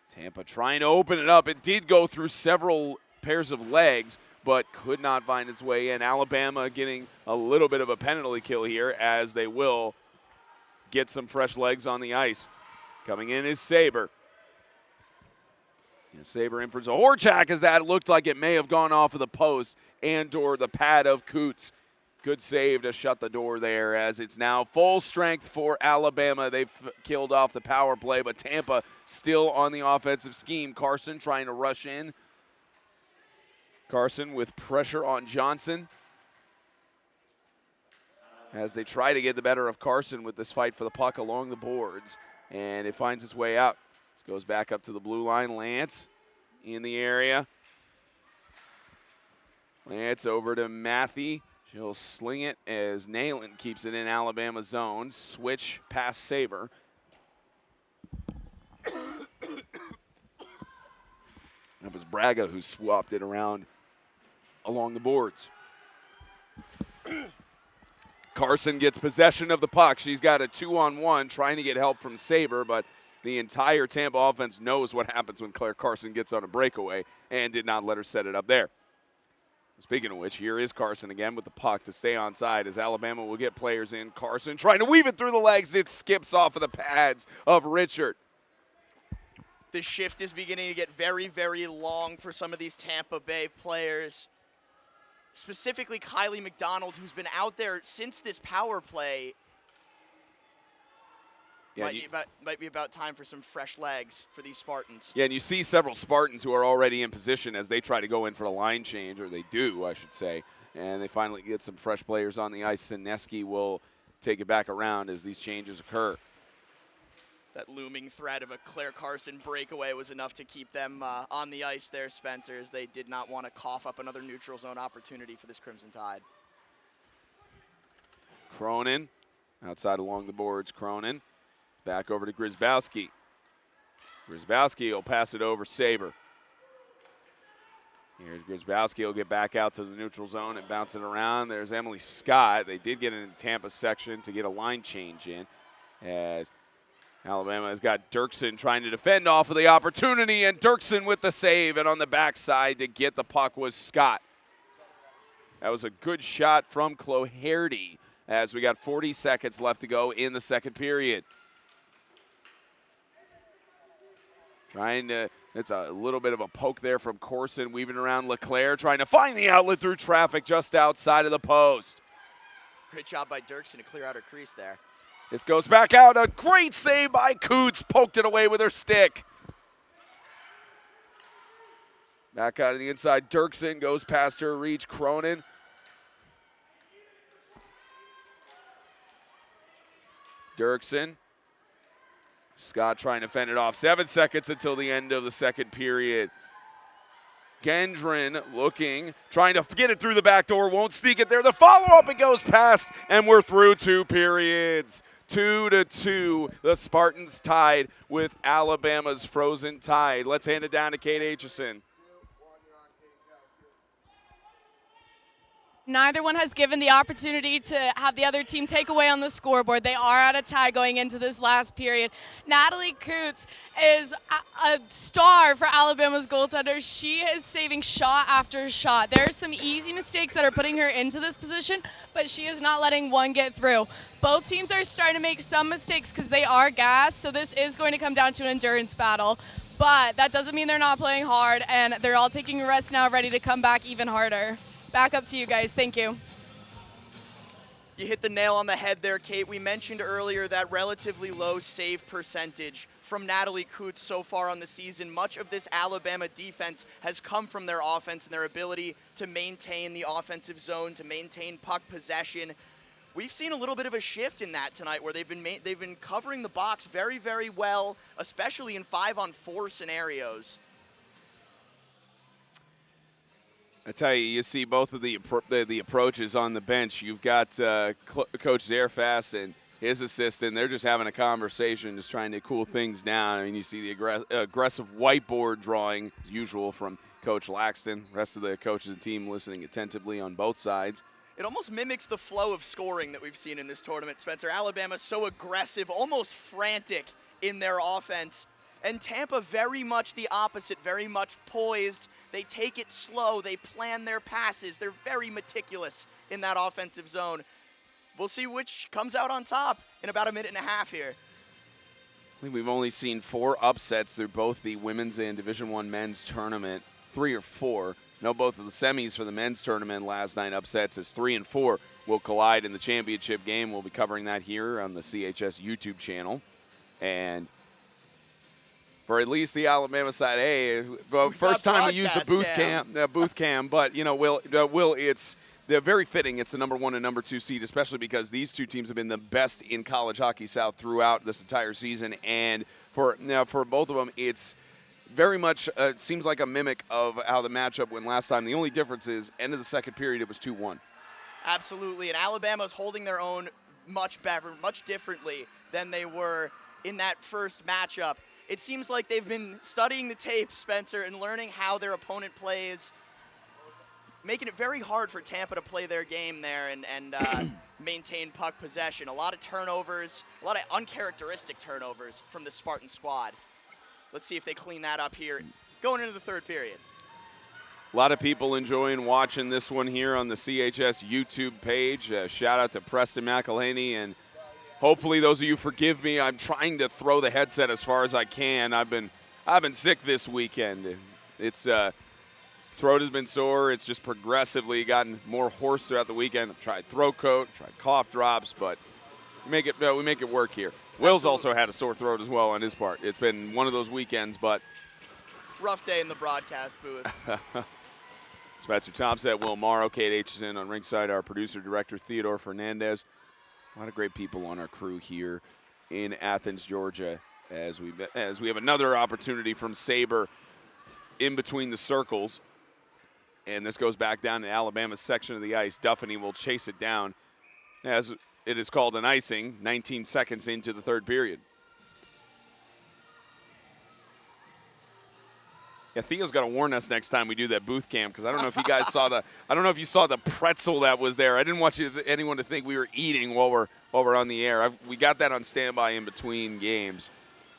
Tampa trying to open it up. It did go through several pairs of legs, but could not find its way in. Alabama getting a little bit of a penalty kill here, as they will get some fresh legs on the ice. Coming in is Saber. Saber in for Zohorchak, as that looked like it may have gone off of the post and or the pad of Coots. Good save to shut the door there, as it's now full strength for Alabama. They've killed off the power play, but Tampa still on the offensive scheme. Carson trying to rush in. Carson with pressure on Johnson as they try to get the better of Carson with this fight for the puck along the boards, and it finds its way out. This goes back up to the blue line. Lance in the area. Lance over to Matthey. She'll sling it as Nayland keeps it in Alabama zone. Switch past Saber. That was Braga who swapped it around along the boards. Carson gets possession of the puck. She's got a 2-on-1 trying to get help from Saber, but the entire Tampa offense knows what happens when Claire Carson gets on a breakaway and did not let her set it up there. Speaking of which, here is Carson again with the puck to stay onside as Alabama will get players in. Carson trying to weave it through the legs. It skips off of the pads of Richard. The shift is beginning to get very, very long for some of these Tampa Bay players. Specifically Kylie McDonald, who's been out there since this power play. Yeah, might be about time for some fresh legs for these Spartans. Yeah, and you see several Spartans who are already in position as they try to go in for the line change, or they do, I should say. And they finally get some fresh players on the ice. Sineski will take it back around as these changes occur. That looming threat of a Claire Carson breakaway was enough to keep them on the ice there, Spencer, as they did not want to cough up another neutral zone opportunity for this Crimson Tide. Cronin, outside along the boards, Cronin. Back over to Grzybowski. Grzybowski will pass it over Saber. Here's Grzybowski. He'll get back out to the neutral zone and bounce it around. There's Emily Scott. They did get in the Tampa section to get a line change in, as Alabama has got Dirksen trying to defend off of the opportunity, and Dirksen with the save, and on the backside to get the puck was Scott. That was a good shot from Cloherty as we got 40 seconds left to go in the second period. It's a little bit of a poke there from Corson, weaving around LeClaire, trying to find the outlet through traffic just outside of the post. Great job by Dirksen to clear out her crease there. This goes back out. A great save by Coots. Poked it away with her stick. Back out of the inside. Dirksen goes past her reach. Cronin. Dirksen. Scott trying to fend it off. 7 seconds until the end of the second period. Gendron looking, trying to get it through the back door, won't sneak it there. The follow-up, it goes past, and we're through 2 periods. 2-2, the Spartans tied with Alabama's Frozen Tide. Let's hand it down to Kate Aitchison. Neither one has given the opportunity to have the other team take away on the scoreboard. They are at a tie going into this last period. Natalie Coots is a star for Alabama's goaltender. She is saving shot after shot. There are some easy mistakes that are putting her into this position, but she is not letting one get through. Both teams are starting to make some mistakes because they are gassed, so this is going to come down to an endurance battle. But that doesn't mean they're not playing hard, and they're all taking a rest now, ready to come back even harder. Back up to you guys. Thank you. You hit the nail on the head there, Kate. We mentioned earlier that relatively low save percentage from Natalie Coots so far on the season. Much of this Alabama defense has come from their offense and their ability to maintain the offensive zone, to maintain puck possession. We've seen a little bit of a shift in that tonight, where they've been covering the box very, very well, especially in 5-on-4 scenarios. I tell you, you see both of the approaches on the bench. You've got Coach Zerfas and his assistant. They're just having a conversation, just trying to cool things down. I mean, you see the aggressive whiteboard drawing, as usual, from Coach Laxton. The rest of the coaches and team listening attentively on both sides. It almost mimics the flow of scoring that we've seen in this tournament, Spencer. Alabama's so aggressive, almost frantic in their offense. And Tampa very much the opposite, very much poised. They take it slow. They plan their passes. They're very meticulous in that offensive zone. We'll see which comes out on top in about a minute and a half here. I think we've only seen 4 upsets through both the women's and Division I men's tournament, 3 or 4. No, both of the semis for the men's tournament last night upsets, as 3 and 4 will collide in the championship game. We'll be covering that here on the CHS YouTube channel. And for at least the Alabama side, hey, first time we used the booth cam, but you know, Will, it's they're very fitting. It's the number 1 and number 2 seed, especially because these two teams have been the best in College Hockey South throughout this entire season, and for both of them, it's very much seems like a mimic of how the matchup went last time. The only difference is end of the second period, it was 2-1. Absolutely, and Alabama's holding their own much better, much differently than they were in that first matchup. It seems like they've been studying the tape, Spencer, and learning how their opponent plays, making it very hard for Tampa to play their game there and maintain puck possession. A lot of turnovers, a lot of uncharacteristic turnovers from the Spartan squad. Let's see if they clean that up here going into the third period. A lot of people enjoying watching this one here on the CHS YouTube page. Shout out to Preston McElhaney, and hopefully those of you forgive me. I'm trying to throw the headset as far as I can. I've been sick this weekend. It's throat has been sore. It's just progressively gotten more hoarse throughout the weekend. I've tried throat coat, tried cough drops, but we make it work here. Will's also had a sore throat as well on his part. It's been one of those weekends, but rough day in the broadcast booth. Spencer Thompson, Will Morrow, Kate Aitchison on ringside, our producer director Theodore Fernandez. A lot of great people on our crew here in Athens, Georgia, as we have another opportunity from Saber in between the circles. And this goes back down to Alabama's section of the ice. Duffany will chase it down as it is called an icing, 19 seconds into the third period. Yeah, Theo's got to warn us next time we do that booth cam, because I don't know if you guys saw you saw the pretzel that was there. I didn't want anyone to think we were eating while we're on the air. We got that on standby in between games.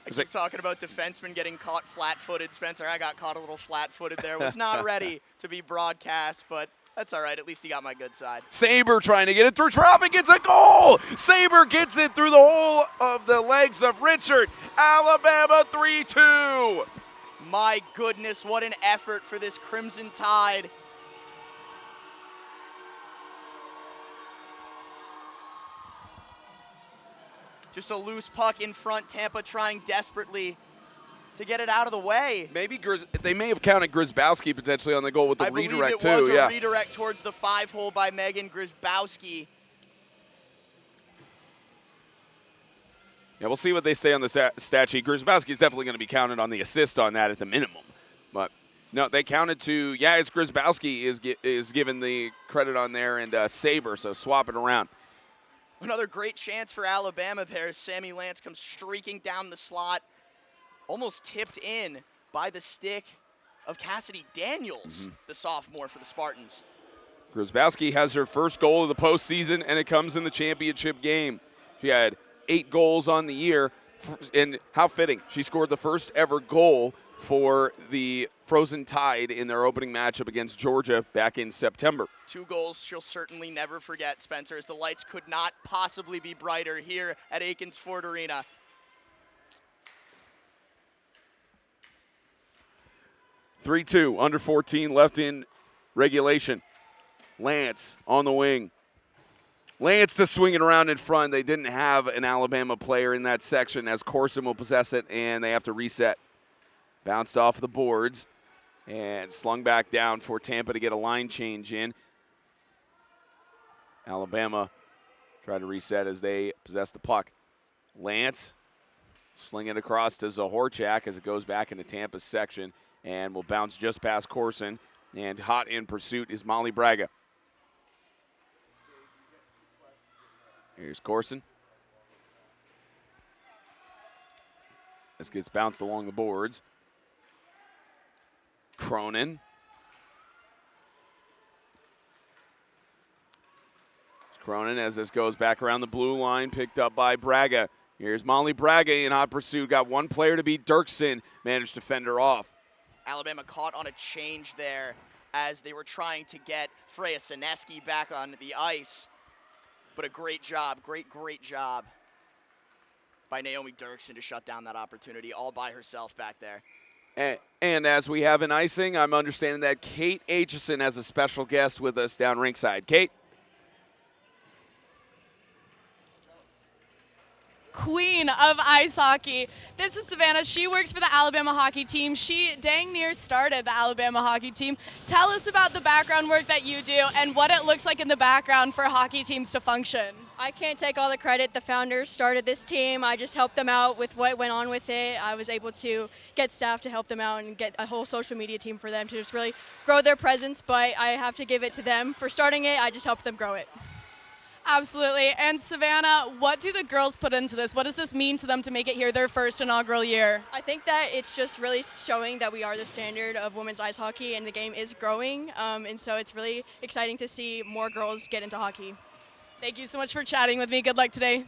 I keep talking about defensemen getting caught flat-footed. Spencer, I got caught a little flat-footed there. Was not ready to be broadcast, but that's all right. At least he got my good side. Saber trying to get it through traffic. It's a goal. Saber gets it through the hole of the legs of Richard. Alabama 3-2. My goodness, what an effort for this Crimson Tide. Just a loose puck in front. Tampa trying desperately to get it out of the way. Maybe they may have counted Grzybowski potentially on the goal with the redirect too. I believe it was a redirect towards the 5-hole by Megan Grzybowski. Yeah, we'll see what they say on the stat sheet. Grzybowski is definitely going to be counted on the assist on that at the minimum. But no, they counted to, yeah, it's Grzybowski is given the credit on there, and Saber, so swap it around. Another great chance for Alabama there. Sammy Lance comes streaking down the slot, almost tipped in by the stick of Cassidy Daniels, the sophomore for the Spartans. Grzybowski has her first goal of the postseason, and it comes in the championship game. She had 8 goals on the year, and how fitting. She scored the first ever goal for the Frozen Tide in their opening matchup against Georgia back in September. 2 goals she'll certainly never forget, Spencer, as the lights could not possibly be brighter here at Akins Ford Arena. (3-2), under 14 left in regulation. Lance on the wing. Lance to swing it around in front. They didn't have an Alabama player in that section, as Corson will possess it, and they have to reset. Bounced off the boards and slung back down for Tampa to get a line change in. Alabama tried to reset as they possess the puck. Lance sling it across to Zahorchak as it goes back into Tampa's section and will bounce just past Corson. And hot in pursuit is Molly Braga. Here's Corson. This gets bounced along the boards. Cronin. Cronin, as this goes back around the blue line, picked up by Braga. Here's Molly Braga in hot pursuit. Got one player to beat. Dirksen managed to fend her off. Alabama caught on a change there as they were trying to get Freya Sineski back on the ice. But a great job, great job by Naomi Dirksen to shut down that opportunity all by herself back there. And as we have in icing, I'm understanding that Kate Aitchison has a special guest with us down ringside. Kate? Queen of ice hockey. This is Savannah. She works for the Alabama hockey team. She dang near started the Alabama hockey team. Tell us about the background work that you do and what it looks like in the background for hockey teams to function. I can't take all the credit. The founders started this team. I just helped them out with what went on with it. I was able to get staff to help them out and get a whole social media team for them to just really grow their presence, but I have to give it to them for starting it. I just helped them grow it. Absolutely. And Savannah, what do the girls put into this? What does this mean to them to make it here their first inaugural year? I think that it's just really showing that we are the standard of women's ice hockey and the game is growing. And so it's really exciting to see more girls get into hockey. Thank you so much for chatting with me. Good luck today.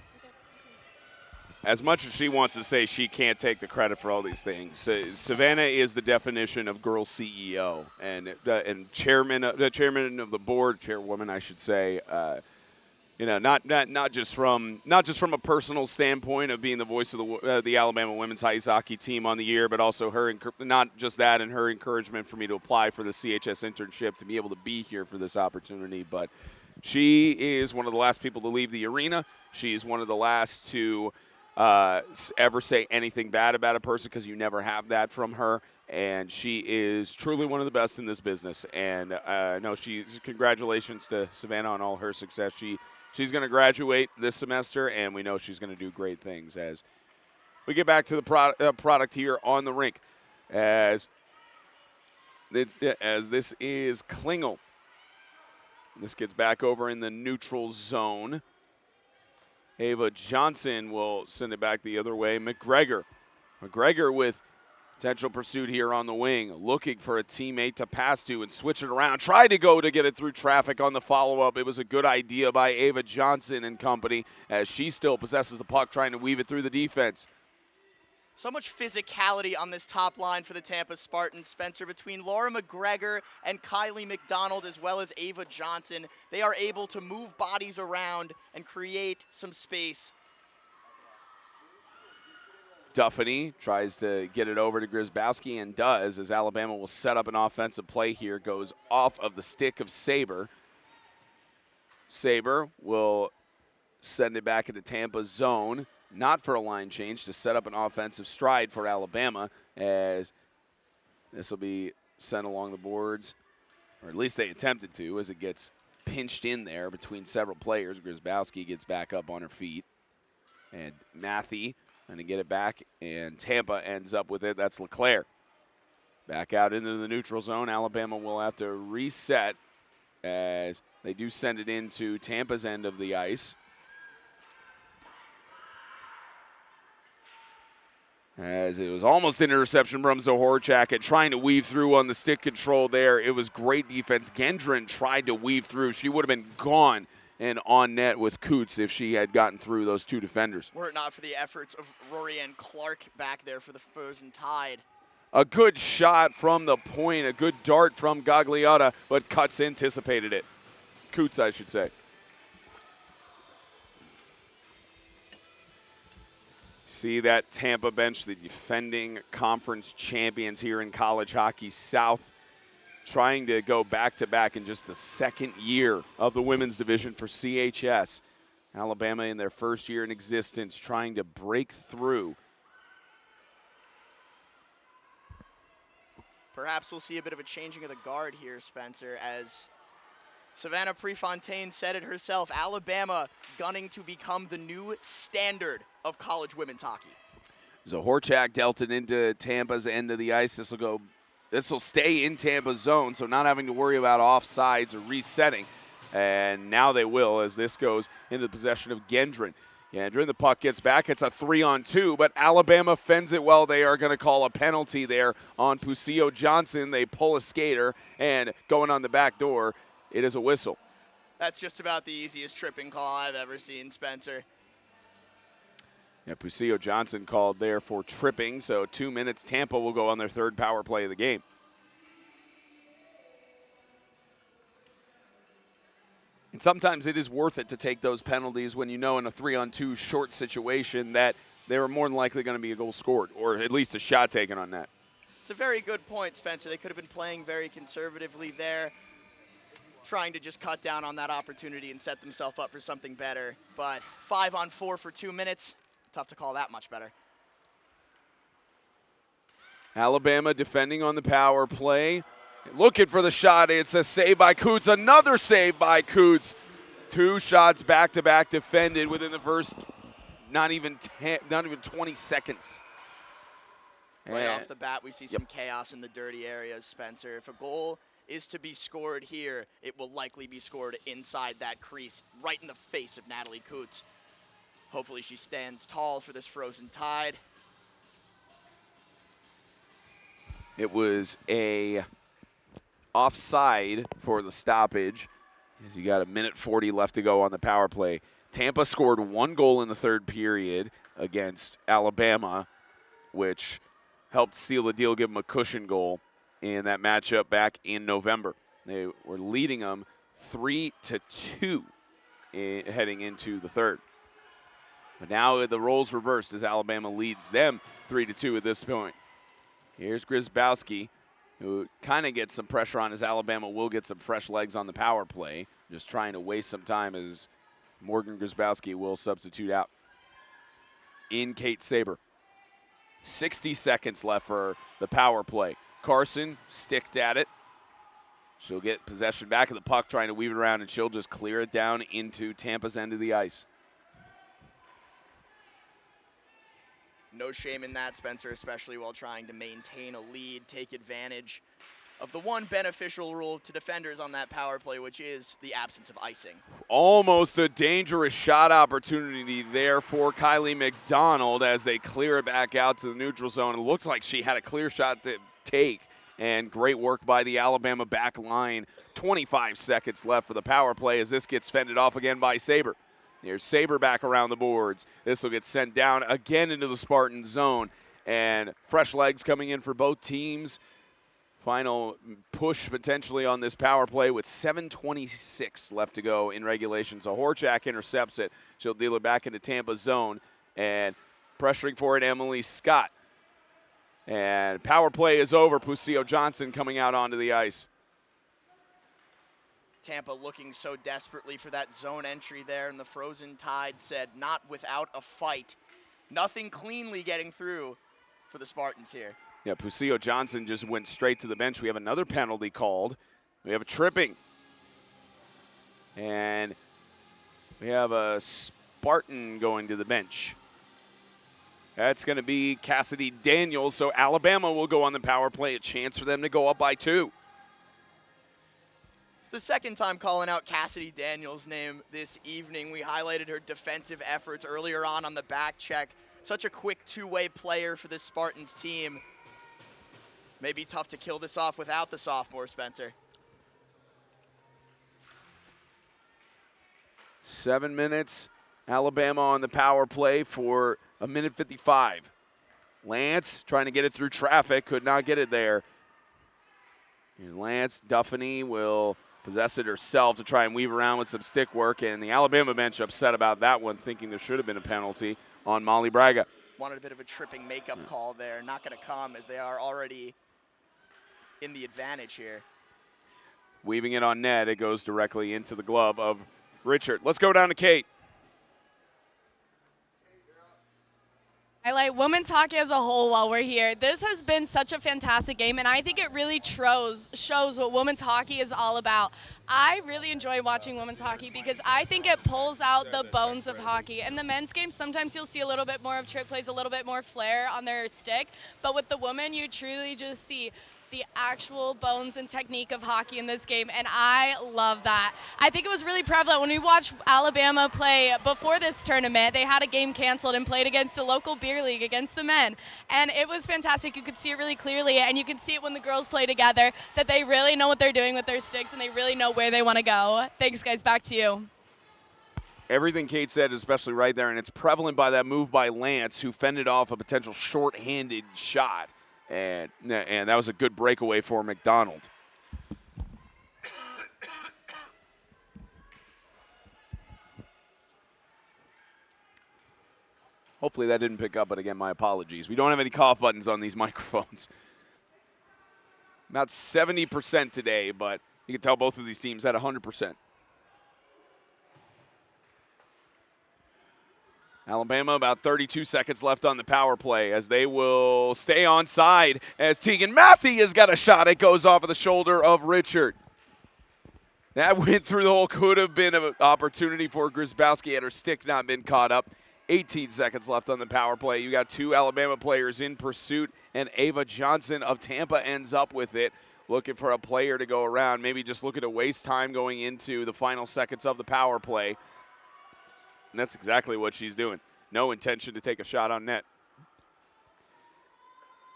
As much as she wants to say she can't take the credit for all these things, Savannah is the definition of girl CEO and chairman of the board, chairwoman, I should say. Not just from a personal standpoint of being the voice of the Alabama women's ice hockey team on the year, but also her not just that and her encouragement for me to apply for the CHS internship to be able to be here for this opportunity. But she is one of the last people to leave the arena. She's one of the last to ever say anything bad about a person, because you never have that from her. And she is truly one of the best in this business. And congratulations to Savannah on all her success. She's going to graduate this semester, and we know she's going to do great things. As we get back to the product here on the rink, as this is Klingel. This gets back over in the neutral zone. Ava Johnson will send it back the other way. McGregor with potential pursuit here on the wing, looking for a teammate to pass to and switch it around. Tried to go to get it through traffic on the follow-up. It was a good idea by Ava Johnson and company, as she still possesses the puck, trying to weave it through the defense. So much physicality on this top line for the Tampa Spartans, Spencer, between Laura McGregor and Kylie McDonald, as well as Ava Johnson. They are able to move bodies around and create some space. Duffany tries to get it over to Grzybowski and does, as Alabama will set up an offensive play here. Goes off of the stick of Saber. Saber will send it back into Tampa's zone, not for a line change, to set up an offensive stride for Alabama, as this will be sent along the boards, or at least they attempted to, as it gets pinched in there between several players. Grzybowski gets back up on her feet. And Matthey going to get it back, and Tampa ends up with it. That's LeClaire. Back out into the neutral zone. Alabama will have to reset as they do send it into Tampa's end of the ice. As it was almost an interception from Zohorchak and trying to weave through on the stick control there. It was great defense. Gendron tried to weave through. She would have been gone and on net with Coots if she had gotten through those two defenders. Were it not for the efforts of Rory and Clark back there for the Frozen Tide. A good shot from the point, a good dart from Gagliotta, but Cutts anticipated it. Coots, I should say. See that Tampa bench, the defending conference champions here in College Hockey South, trying to go back-to-back in just the second year of the women's division for CHS. Alabama in their first year in existence trying to break through. Perhaps we'll see a bit of a changing of the guard here, Spencer, as Savannah Prefontaine said it herself, Alabama gunning to become the new standard of college women's hockey. Zohorchak dealt it into Tampa's end of the ice. This will stay in Tampa's zone, so not having to worry about offsides or resetting. And now they will as this goes into the possession of Gendron. Gendron, the puck gets back. It's a 3-on-2, but Alabama fends it well. They are going to call a penalty there on Pusio Johnson. They pull a skater, and going on the back door, it is a whistle. That's just about the easiest tripping call I've ever seen, Spencer. Yeah, Pusio Johnson called there for tripping, so 2 minutes. Tampa will go on their third power play of the game. And sometimes it is worth it to take those penalties when you know in a 3-on-2 short situation that they were more than likely going to be a goal scored, or at least a shot taken on that. It's a very good point, Spencer. They could have been playing very conservatively there, trying to just cut down on that opportunity and set themselves up for something better. But 5-on-4 for 2 minutes, tough to call that much better. Alabama defending on the power play. Looking for the shot. It's a save by Coots. Another save by Coots. 2 shots back-to-back defended within the first not even 20 seconds. Right off the bat, we see some chaos in the dirty areas, Spencer. If a goal is to be scored here, it will likely be scored inside that crease, right in the face of Natalie Coots. Hopefully she stands tall for this Frozen Tide. It was a offside for the stoppage. You got a minute 40 left to go on the power play. Tampa scored 1 goal in the third period against Alabama, which helped seal the deal, give them a cushion goal in that matchup back in November. They were leading them 3-2 heading into the third. But now the roles reversed as Alabama leads them 3-2 at this point. Here's Grzybowski, who kind of gets some pressure on as Alabama will get some fresh legs on the power play. Just trying to waste some time as Morgan Grzybowski will substitute out. In Kate Saber. 60 seconds left for the power play. Carson sticked at it. She'll get possession back of the puck, trying to weave it around, and she'll just clear it down into Tampa's end of the ice. No shame in that, Spencer, especially while trying to maintain a lead, take advantage of the one beneficial rule to defenders on that power play, which is the absence of icing. Almost a dangerous shot opportunity there for Kylie McDonald as they clear it back out to the neutral zone. It looked like she had a clear shot to take, and great work by the Alabama back line. 25 seconds left for the power play as this gets fended off again by Saber. Here's Saber back around the boards. This will get sent down again into the Spartan zone, and fresh legs coming in for both teams. Final push potentially on this power play with 7:26 left to go in regulation. So Horchak intercepts it. She'll deal it back into Tampa's zone, and pressuring for it, Emily Scott. And power play is over. Pusio Johnson coming out onto the ice. Tampa looking so desperately for that zone entry there, and the Frozen Tide said not without a fight. Nothing cleanly getting through for the Spartans here. Yeah, Pusio Johnson just went straight to the bench. We have another penalty called. We have a tripping. And we have a Spartan going to the bench. That's going to be Cassidy Daniels, so Alabama will go on the power play, a chance for them to go up by 2. It's the second time calling out Cassidy Daniels' name this evening. We highlighted her defensive efforts earlier on the back check. Such a quick two-way player for this Spartans team. Maybe tough to kill this off without the sophomore, Spencer. 7 minutes, Alabama on the power play for a minute 55. Lance trying to get it through traffic, could not get it there. Here's Lance. Duffany will possess it herself to try and weave around with some stick work, and the Alabama bench upset about that one, thinking there should have been a penalty on Molly Braga. Wanted a bit of a tripping makeup call there. Not going to come as they are already in the advantage here. Weaving it on net, it goes directly into the glove of Richard. Let's go down to Kate. Highlight women's hockey as a whole while we're here. This has been such a fantastic game, and I think it really shows what women's hockey is all about. I really enjoy watching women's hockey because I think it pulls out the bones of hockey. In the men's game, sometimes you'll see a little bit more of trick plays, a little bit more flair on their stick, but with the women, you truly just see the actual bones and technique of hockey in this game, and I love that. I think it was really prevalent when we watched Alabama play before this tournament. They had a game canceled and played against a local beer league against the men, and it was fantastic. You could see it really clearly, and you can see it when the girls play together, that they really know what they're doing with their sticks, and they really know where they want to go. Thanks, guys. Back to you. Everything Kate said is especially right there, and it's prevalent by that move by Lance, who fended off a potential short-handed shot. And that was a good breakaway for McDonald. Hopefully that didn't pick up, but again, my apologies. We don't have any cough buttons on these microphones. About 70% today, but you can tell both of these teams had 100%. Alabama, about 32 seconds left on the power play as they will stay onside as Tegan Matthey has got a shot. It goes off of the shoulder of Richard. That went through the hole. Could have been an opportunity for Grzybowski had her stick not been caught up. 18 seconds left on the power play. You got 2 Alabama players in pursuit, and Ava Johnson of Tampa ends up with it, looking for a player to go around. Maybe just looking to waste time going into the final seconds of the power play. And that's exactly what she's doing. No intention to take a shot on net.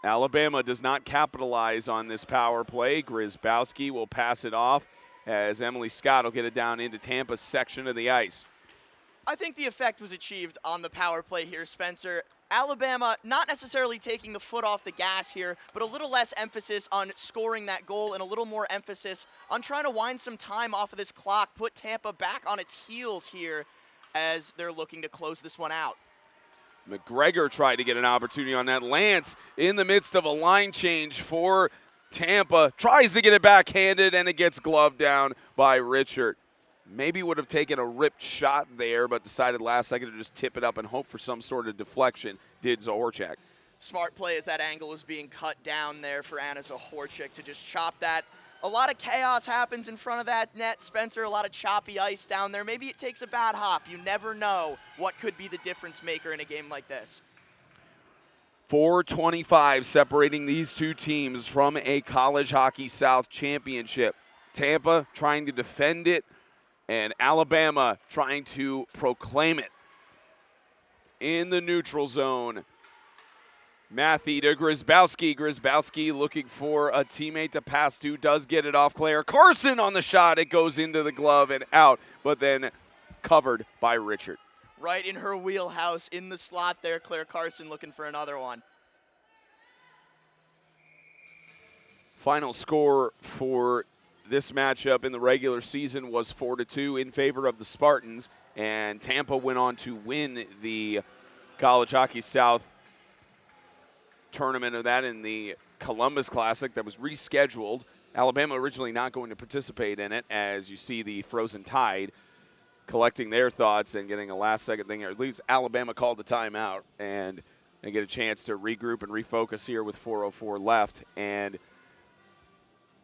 Alabama does not capitalize on this power play. Grzybowski will pass it off as Emily Scott will get it down into Tampa's section of the ice. I think the effect was achieved on the power play here, Spencer. Alabama not necessarily taking the foot off the gas here, but a little less emphasis on scoring that goal and a little more emphasis on trying to wind some time off of this clock, put Tampa back on its heels here as they're looking to close this one out. McGregor tried to get an opportunity on that. Lance, in the midst of a line change for Tampa, tries to get it backhanded, and it gets gloved down by Richard. Maybe would have taken a ripped shot there, but decided last second to just tip it up and hope for some sort of deflection, did Zahorchak. Smart play as that angle was being cut down there for Anna Zahorchak to just chop that. A lot of chaos happens in front of that net, Spencer, a lot of choppy ice down there. Maybe it takes a bad hop. You never know what could be the difference maker in a game like this. 4:25 separating these two teams from a College Hockey South championship. Tampa trying to defend it, and Alabama trying to proclaim it. In the neutral zone, Matthey to Grzybowski. Grzybowski looking for a teammate to pass to. Does get it off Claire Carson on the shot. It goes into the glove and out, but then covered by Richard. Right in her wheelhouse, in the slot there, Claire Carson looking for another one. Final score for this matchup in the regular season was 4-2 in favor of the Spartans, and Tampa went on to win the College Hockey South tournament of that in the Columbus Classic that was rescheduled. Alabama originally not going to participate in it, as you see the Frozen Tide collecting their thoughts and getting a last-second thing here. At least Alabama called the timeout, and they get a chance to regroup and refocus here with 4:04 left. And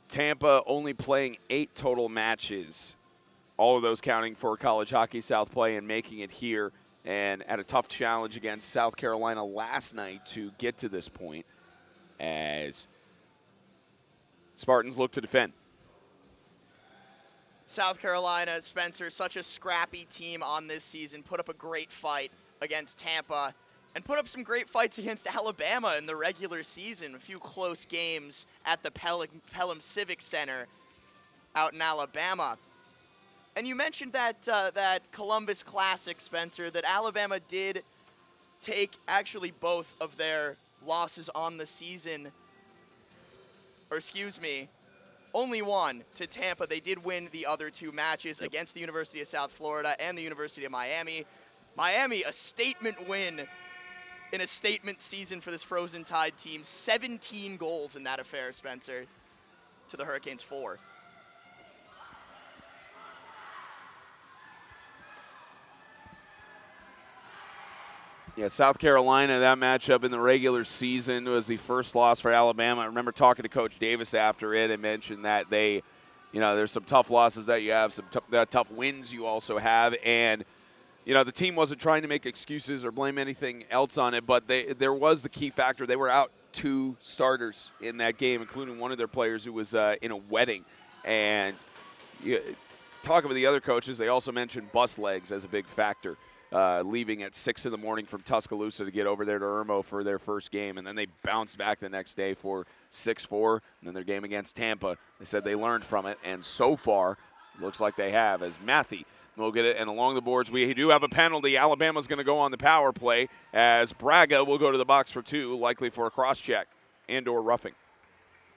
Tampa only playing 8 total matches, all of those counting for College Hockey South play and making it here and had a tough challenge against South Carolina last night to get to this point as Spartans look to defend. South Carolina, Spencer, such a scrappy team on this season, put up a great fight against Tampa and put up some great fights against Alabama in the regular season. A few close games at the Pelham Civic Center out in Alabama. And you mentioned that Columbus Classic, Spencer, that Alabama did take actually both of their losses on the season, or excuse me, only one to Tampa. They did win the other two matches against the University of South Florida and the University of Miami. Miami, a statement win in a statement season for this Frozen Tide team. 17 goals in that affair, Spencer, to the Hurricanes 4. Yeah, South Carolina, that matchup in the regular season was the first loss for Alabama. I remember talking to Coach Davis after it and mentioned that they, there's some tough losses that you have, some tough wins you also have. And, the team wasn't trying to make excuses or blame anything else on it, but there was the key factor. They were out 2 starters in that game, including one of their players who was in a wedding. And talking with the other coaches, they also mentioned bus legs as a big factor. Leaving at 6 in the morning from Tuscaloosa to get over there to Irmo for their first game, and then they bounced back the next day for 6-4, and then their game against Tampa. They said they learned from it, and so far, looks like they have, as Matthew will get it. And along the boards, we do have a penalty. Alabama's going to go on the power play, as Braga will go to the box for 2, likely for a cross-check and/or roughing.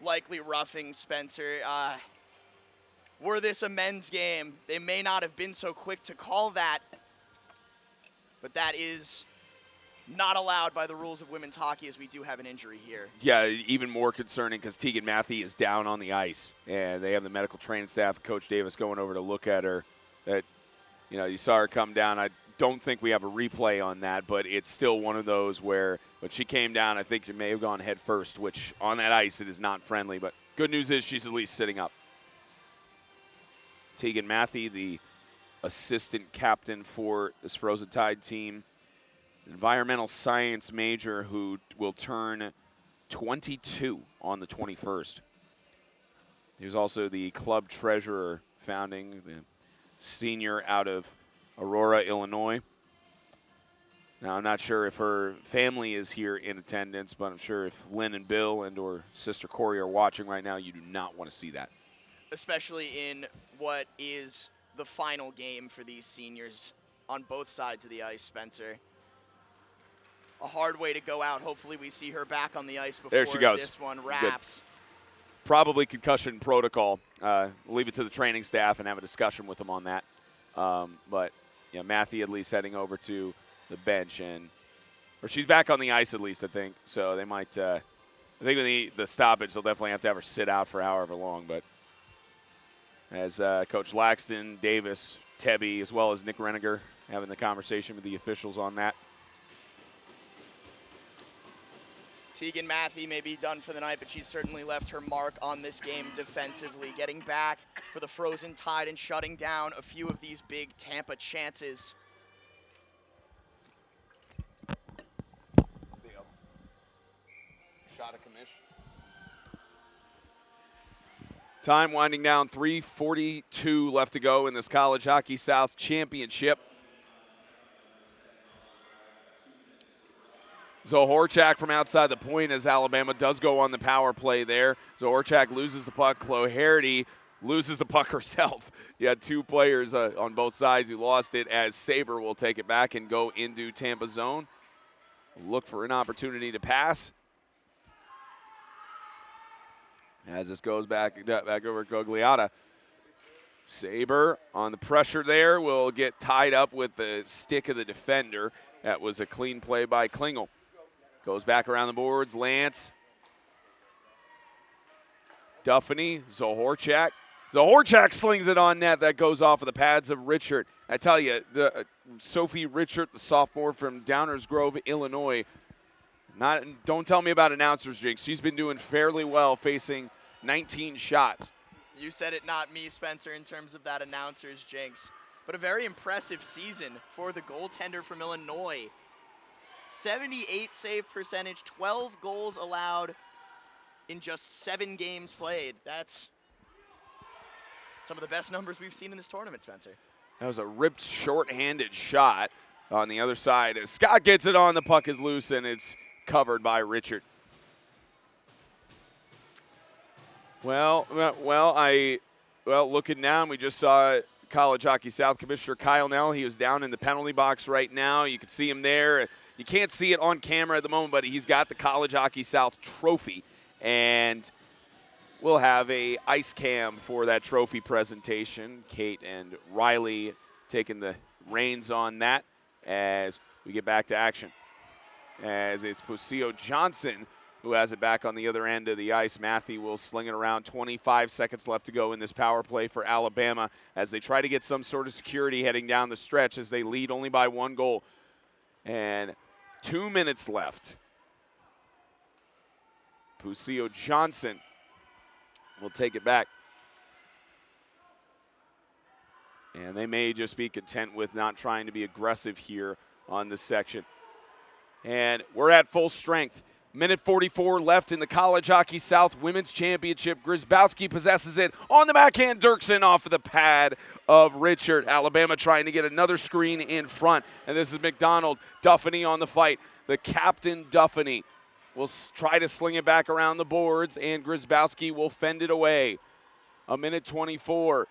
Likely roughing, Spencer. Were this a men's game, they may not have been so quick to call that, but that is not allowed by the rules of women's hockey, as we do have an injury here. Yeah, even more concerning because Tegan Matthew is down on the ice, and they have the medical training staff, Coach Davis, going over to look at her. That, you saw her come down. I don't think we have a replay on that, but it's still one of those where when she came down, I think she may have gone head first, which on that ice it is not friendly. But good news is she's at least sitting up. Tegan Matthew, the assistant captain for this Frozen Tide team, environmental science major who will turn 22 on the 21st. He was also the club treasurer, founding, the senior out of Aurora, Illinois. Now, I'm not sure if her family is here in attendance, but I'm sure if Lynn and Bill and or Sister Corey are watching right now, you do not want to see that. Especially in what is the final game for these seniors on both sides of the ice, Spencer. A hard way to go out. Hopefully we see her back on the ice before there she goes. This one wraps. Good. Probably concussion protocol. We'll leave it to the training staff and have a discussion with them on that. But Matthew at least heading over to the bench, or she's back on the ice at least, I think. So they might, I think with the stoppage, they'll definitely have to have her sit out for however long. But as Coach Laxton, Davis, Tebby, as well as Nick Reniger having the conversation with the officials on that. Tegan Matthew may be done for the night, but she's certainly left her mark on this game defensively, getting back for the Frozen Tide and shutting down a few of these big Tampa chances. Shot of commish. Time winding down, 3:42 left to go in this College Hockey South Championship. Zohorchak from outside the point as Alabama does go on the power play there. Zohorchak loses the puck. Cloherty loses the puck herself. You had 2 players on both sides who lost it, as Saber will take it back and go into Tampa zone. Look for an opportunity to pass. As this goes back over Gogliata. Saber on the pressure there will get tied up with the stick of the defender. That was a clean play by Klingel. Goes back around the boards. Lance. Duffany. Zohorchak. Zohorchak slings it on net. That goes off of the pads of Richard. I tell you, Sophie Richard, the sophomore from Downers Grove, Illinois. Don't tell me about announcers jinx. She's been doing fairly well, facing 19 shots. You said it, not me, Spencer, in terms of that announcer's jinx. but a very impressive season for the goaltender from Illinois. 78 save percentage, 12 goals allowed in just 7 games played. That's some of the best numbers we've seen in this tournament, Spencer. That was a ripped short-handed shot on the other side. As Scott gets it on, the puck is loose, and it's covered by Richard. Well, looking down, we just saw College Hockey South Commissioner Kyle Nell. He was down in the penalty box right now. You can see him there. You can't see it on camera at the moment, but he's got the College Hockey South trophy, and we'll have a ice cam for that trophy presentation. Kate and Riley taking the reins on that as we get back to action. As it's Pusio Johnson who has it back on the other end of the ice. Matthew will sling it around. 25 seconds left to go in this power play for Alabama as they try to get some sort of security heading down the stretch as they lead only by 1 goal. And 2 minutes left. Pusio Johnson will take it back. And they may just be content with not trying to be aggressive here on this section. And we're at full strength. Minute 44 left in the College Hockey South Women's Championship. Grzybowski possesses it on the backhand. Dirksen off of the pad of Richard. Alabama trying to get another screen in front. And this is McDonald. Duffany on the fight. The captain, Duffany, will try to sling it back around the boards, and Grzybowski will fend it away. A minute 24.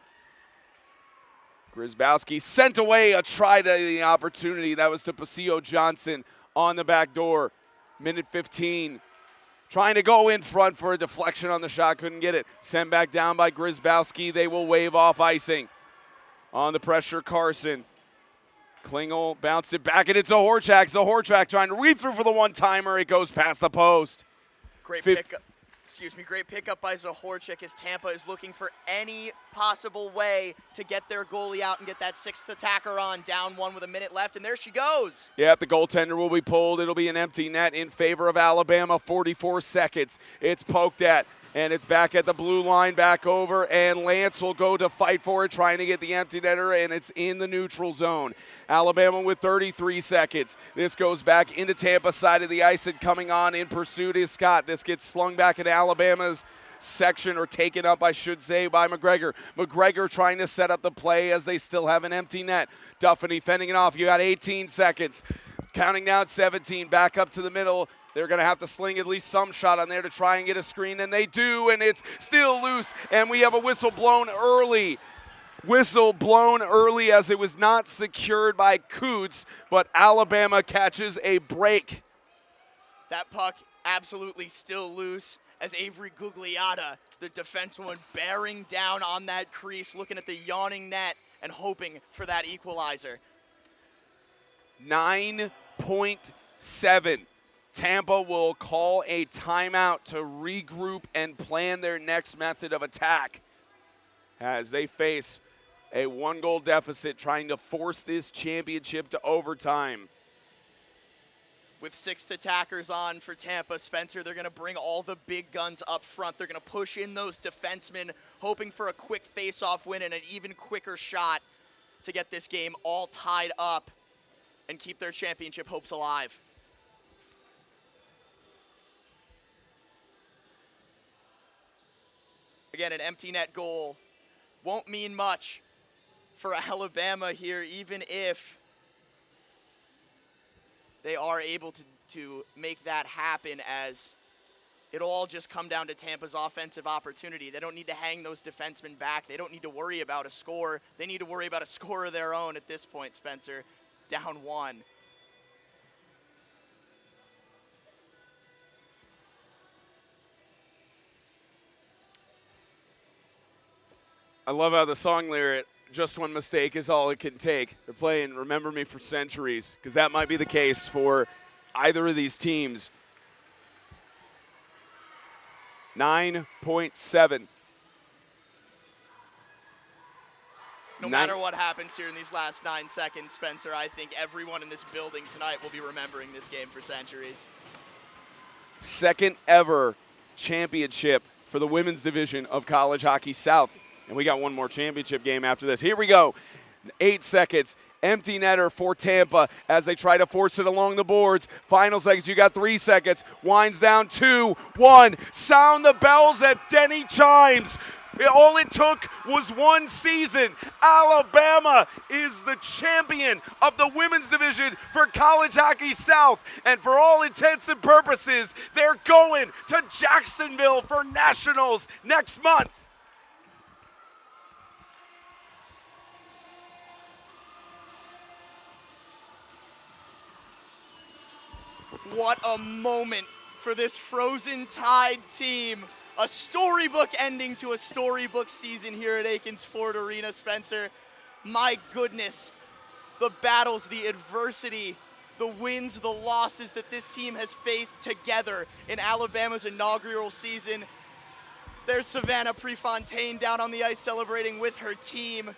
Grzybowski sent away a try to the opportunity. That was to Pusio Johnson on the back door. Minute 15. Trying to go in front for a deflection on the shot. Couldn't get it. Sent back down by Grzybowski. They will wave off icing. On the pressure, Carson. Klingel bounced it back, and it's Zahorchak. Zahorchak trying to read through for the one-timer. It goes past the post. Great pickup. Great pickup by Zahorchak as Tampa is looking for any possible way to get their goalie out and get that sixth attacker on. Down one with a minute left, and there she goes. Yep, the goaltender will be pulled. It'll be an empty net in favor of Alabama. 44 seconds. It's poked at, and it's back at the blue line, back over, and Lance will go to fight for it, trying to get the empty netter, and it's in the neutral zone. Alabama with 33 seconds. This goes back into Tampa side of the ice, and coming on in pursuit is Scott. This gets slung back into Alabama's section, or taken up, I should say, by McGregor. McGregor trying to set up the play as they still have an empty net. Duffany fending it off. You got 18 seconds. Counting down 17, back up to the middle. They're going to have to sling at least some shot on there to try and get a screen, and they do, and it's still loose, and we have a whistle blown early. Whistle blown early as it was not secured by Coots, but Alabama catches a break. That puck absolutely still loose as Avery Gugliotta, the defensewoman, bearing down on that crease, looking at the yawning net and hoping for that equalizer. 9.7. Tampa will call a timeout to regroup and plan their next method of attack as they face a 1-goal deficit, trying to force this championship to overtime. With 6 attackers on for Tampa, Spencer, they're going to bring all the big guns up front. They're going to push in those defensemen, hoping for a quick face-off win and an even quicker shot to get this game all tied up and keep their championship hopes alive. Again, an empty net goal won't mean much for Alabama here, even if they are able to make that happen, as it'll all just come down to Tampa's offensive opportunity. They don't need to hang those defensemen back. They don't need to worry about a score. They need to worry about a score of their own at this point, Spencer. Down 1. I love how the song lyric, just one mistake is all it can take. They're playing Remember Me for Centuries, because that might be the case for either of these teams. 9.7. No matter what happens here in these last 9 seconds, Spencer, I think everyone in this building tonight will be remembering this game for centuries. Second ever championship for the women's division of College Hockey South. And we got one more championship game after this. Here we go. 8 seconds. Empty netter for Tampa as they try to force it along the boards. Final seconds, you got 3 seconds. Winds down 2, 1. Sound the bells at Denny chimes. All it took was one season. Alabama is the champion of the women's division for College Hockey South. And for all intents and purposes, they're going to Jacksonville for nationals next month. What a moment for this Frozen Tide team. A storybook ending to a storybook season here at Akins Ford Arena, Spencer. My goodness, the battles, the adversity, the wins, the losses that this team has faced together in Alabama's inaugural season. There's Savannah Prefontaine down on the ice celebrating with her team.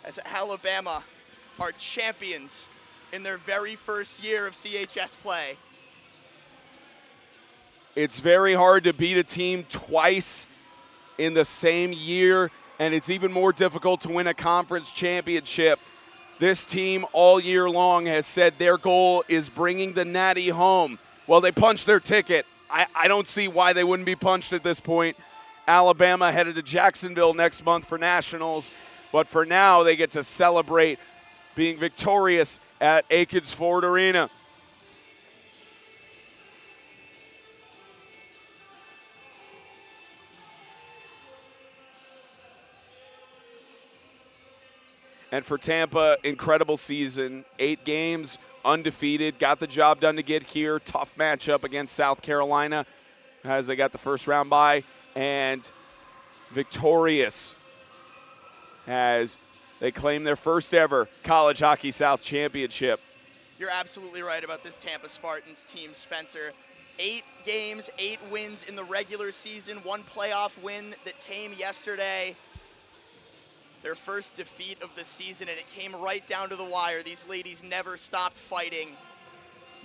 As Alabama are champions in their very first year of CHS play. It's very hard to beat a team twice in the same year, and it's even more difficult to win a conference championship. This team all year long has said their goal is bringing the Natty home. Well, they punched their ticket. I don't see why they wouldn't be punched at this point. Alabama headed to Jacksonville next month for nationals, but for now they get to celebrate being victorious at Akins Ford Arena. And for Tampa, incredible season. 8 games, undefeated, got the job done to get here. Tough matchup against South Carolina as they got the first round bye. And victorious as they claim their first ever College Hockey South championship. You're absolutely right about this Tampa Spartans team, Spencer. 8 games, 8 wins in the regular season, 1 playoff win that came yesterday. Their first defeat of the season, and it came right down to the wire. These ladies never stopped fighting,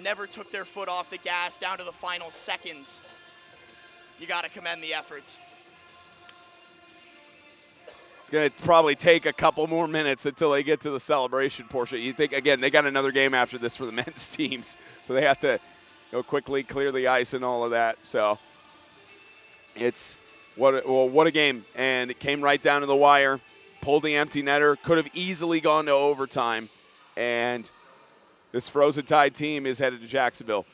never took their foot off the gas down to the final seconds. You got to commend the efforts. It's going to probably take a couple more minutes until they get to the celebration portion. You think, again, they got another game after this for the men's teams, so they have to go quickly, clear the ice and all of that. So it's what a game, and it came right down to the wire. Pulled the empty netter, could have easily gone to overtime, and this Frozen Tide team is headed to Jacksonville.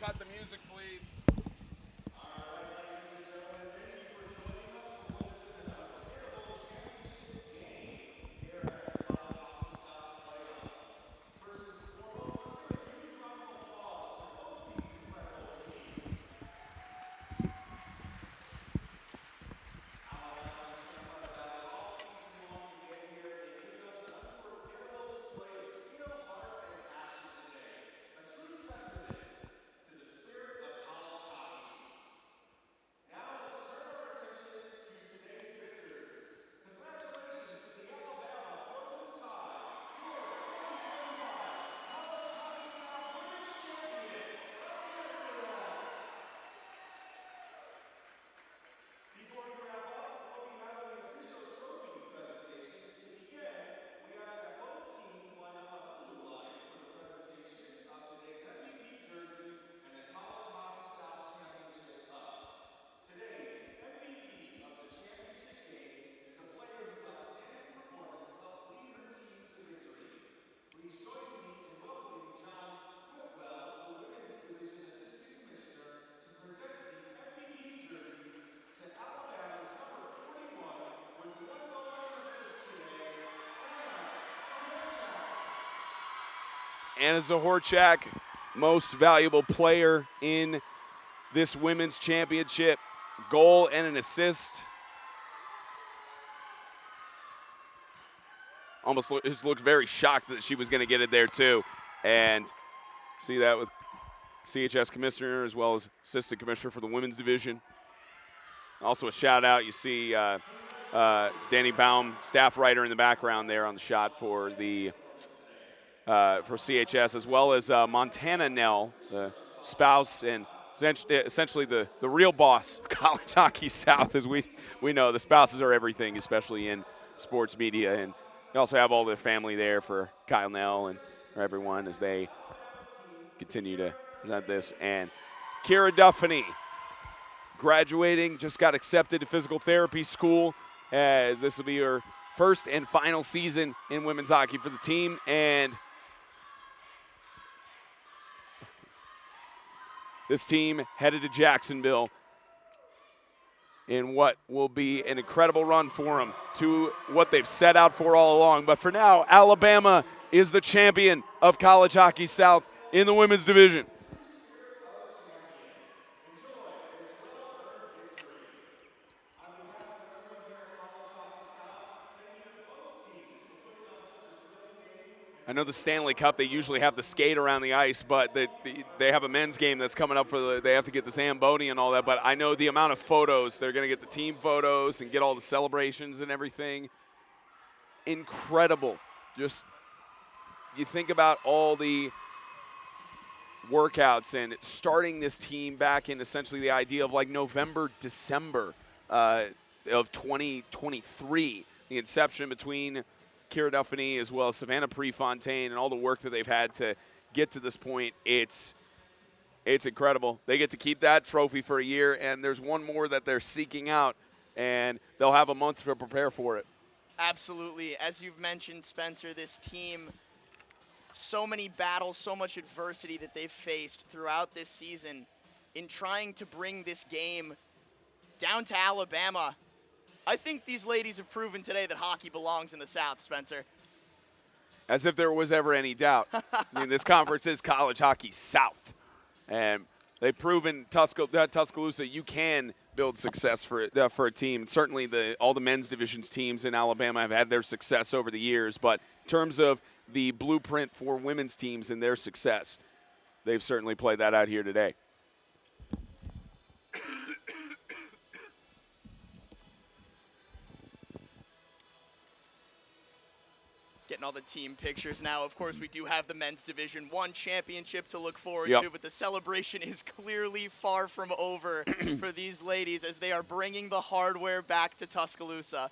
Cut the music, please. Anna Zahorchak, most valuable player in this women's championship. Goal and an assist. It looked very shocked that she was going to get it there too. And see that with CHS commissioner as well as assistant commissioner for the women's division. Also a shout out, you see Danny Baum, staff writer in the background there on the shot for the for CHS, as well as Montana Nell, the spouse and essentially the real boss of College Hockey South. As we know, the spouses are everything, especially in sports media. And we also have all the family there for Kyle Nell and for everyone as they continue to present this. And Kira Duffany, graduating, just got accepted to physical therapy school, as this will be her first and final season in women's hockey for the team. And this team headed to Jacksonville in what will be an incredible run for them to what they've set out for all along. But for now, Alabama is the champion of College Hockey South in the women's division. I know the Stanley Cup, they usually have the skate around the ice, but they have a men's game that's coming up they have to get the Zamboni and all that. But I know the amount of photos, they're going to get the team photos and get all the celebrations and everything. Incredible. Just, you think about all the workouts and starting this team back in essentially the idea of like November, December of 2023, the inception between Kira Duffany as well as Savannah Prefontaine and all the work that they've had to get to this point. It's incredible. They get to keep that trophy for a year, and there's one more that they're seeking out, and they'll have a month to prepare for it. Absolutely. As you've mentioned, Spencer, this team, so many battles, so much adversity that they've faced throughout this season in trying to bring this game down to Alabama. I think these ladies have proven today that hockey belongs in the South, Spencer. As if there was ever any doubt. I mean, this conference is College Hockey South. And they've proven Tuscaloosa, you can build success for a team. Certainly all the men's divisions teams in Alabama have had their success over the years. But in terms of the blueprint for women's teams and their success, they've certainly played that out here today. Getting all the team pictures now. Of course, we do have the men's Division I championship to look forward to, but the celebration is clearly far from over for these ladies as they are bringing the hardware back to Tuscaloosa.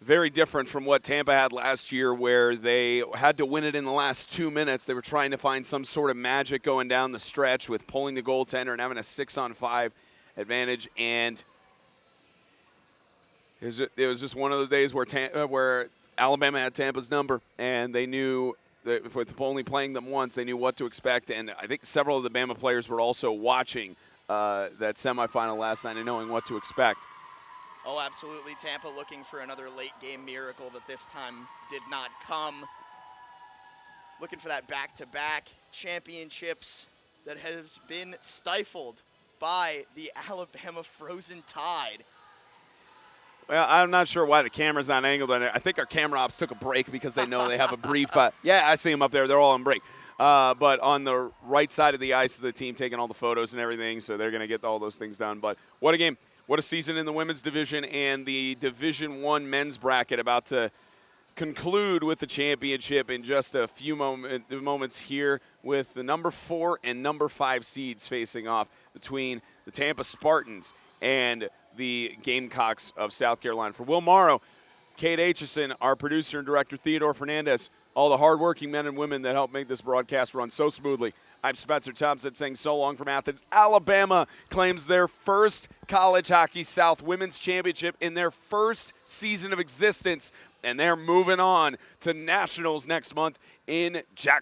Very different from what Tampa had last year, where they had to win it in the last 2 minutes. They were trying to find some sort of magic going down the stretch with pulling the goaltender and having a 6-on-5 advantage. And it was just one of those days where Alabama had Tampa's number, and they knew that with only playing them once, they knew what to expect. And I think several of the Bama players were also watching that semifinal last night and knowing what to expect. Oh, absolutely. Tampa looking for another late-game miracle that this time did not come. Looking for that back-to-back championships that has been stifled by the Alabama Frozen Tide. Well, I'm not sure why the camera's not angled on it. I think our camera ops took a break because they know they have a brief yeah, I see them up there. They're all on break. But on the right side of the ice is the team taking all the photos and everything, so they're going to get all those things done. But what a game. What a season in the women's division, and the Division I men's bracket about to conclude with the championship in just a few moments here with the number 4 and number 5 seeds facing off between the Tampa Spartans and the Gamecocks of South Carolina. For Will Morrow, Kate Aitchison, our producer and director, Theodore Fernandez, all the hardworking men and women that help make this broadcast run so smoothly. I'm Spencer Thompson saying so long from Athens. Alabama claims their first College Hockey South Women's Championship in their first season of existence, and they're moving on to Nationals next month in Jacksonville.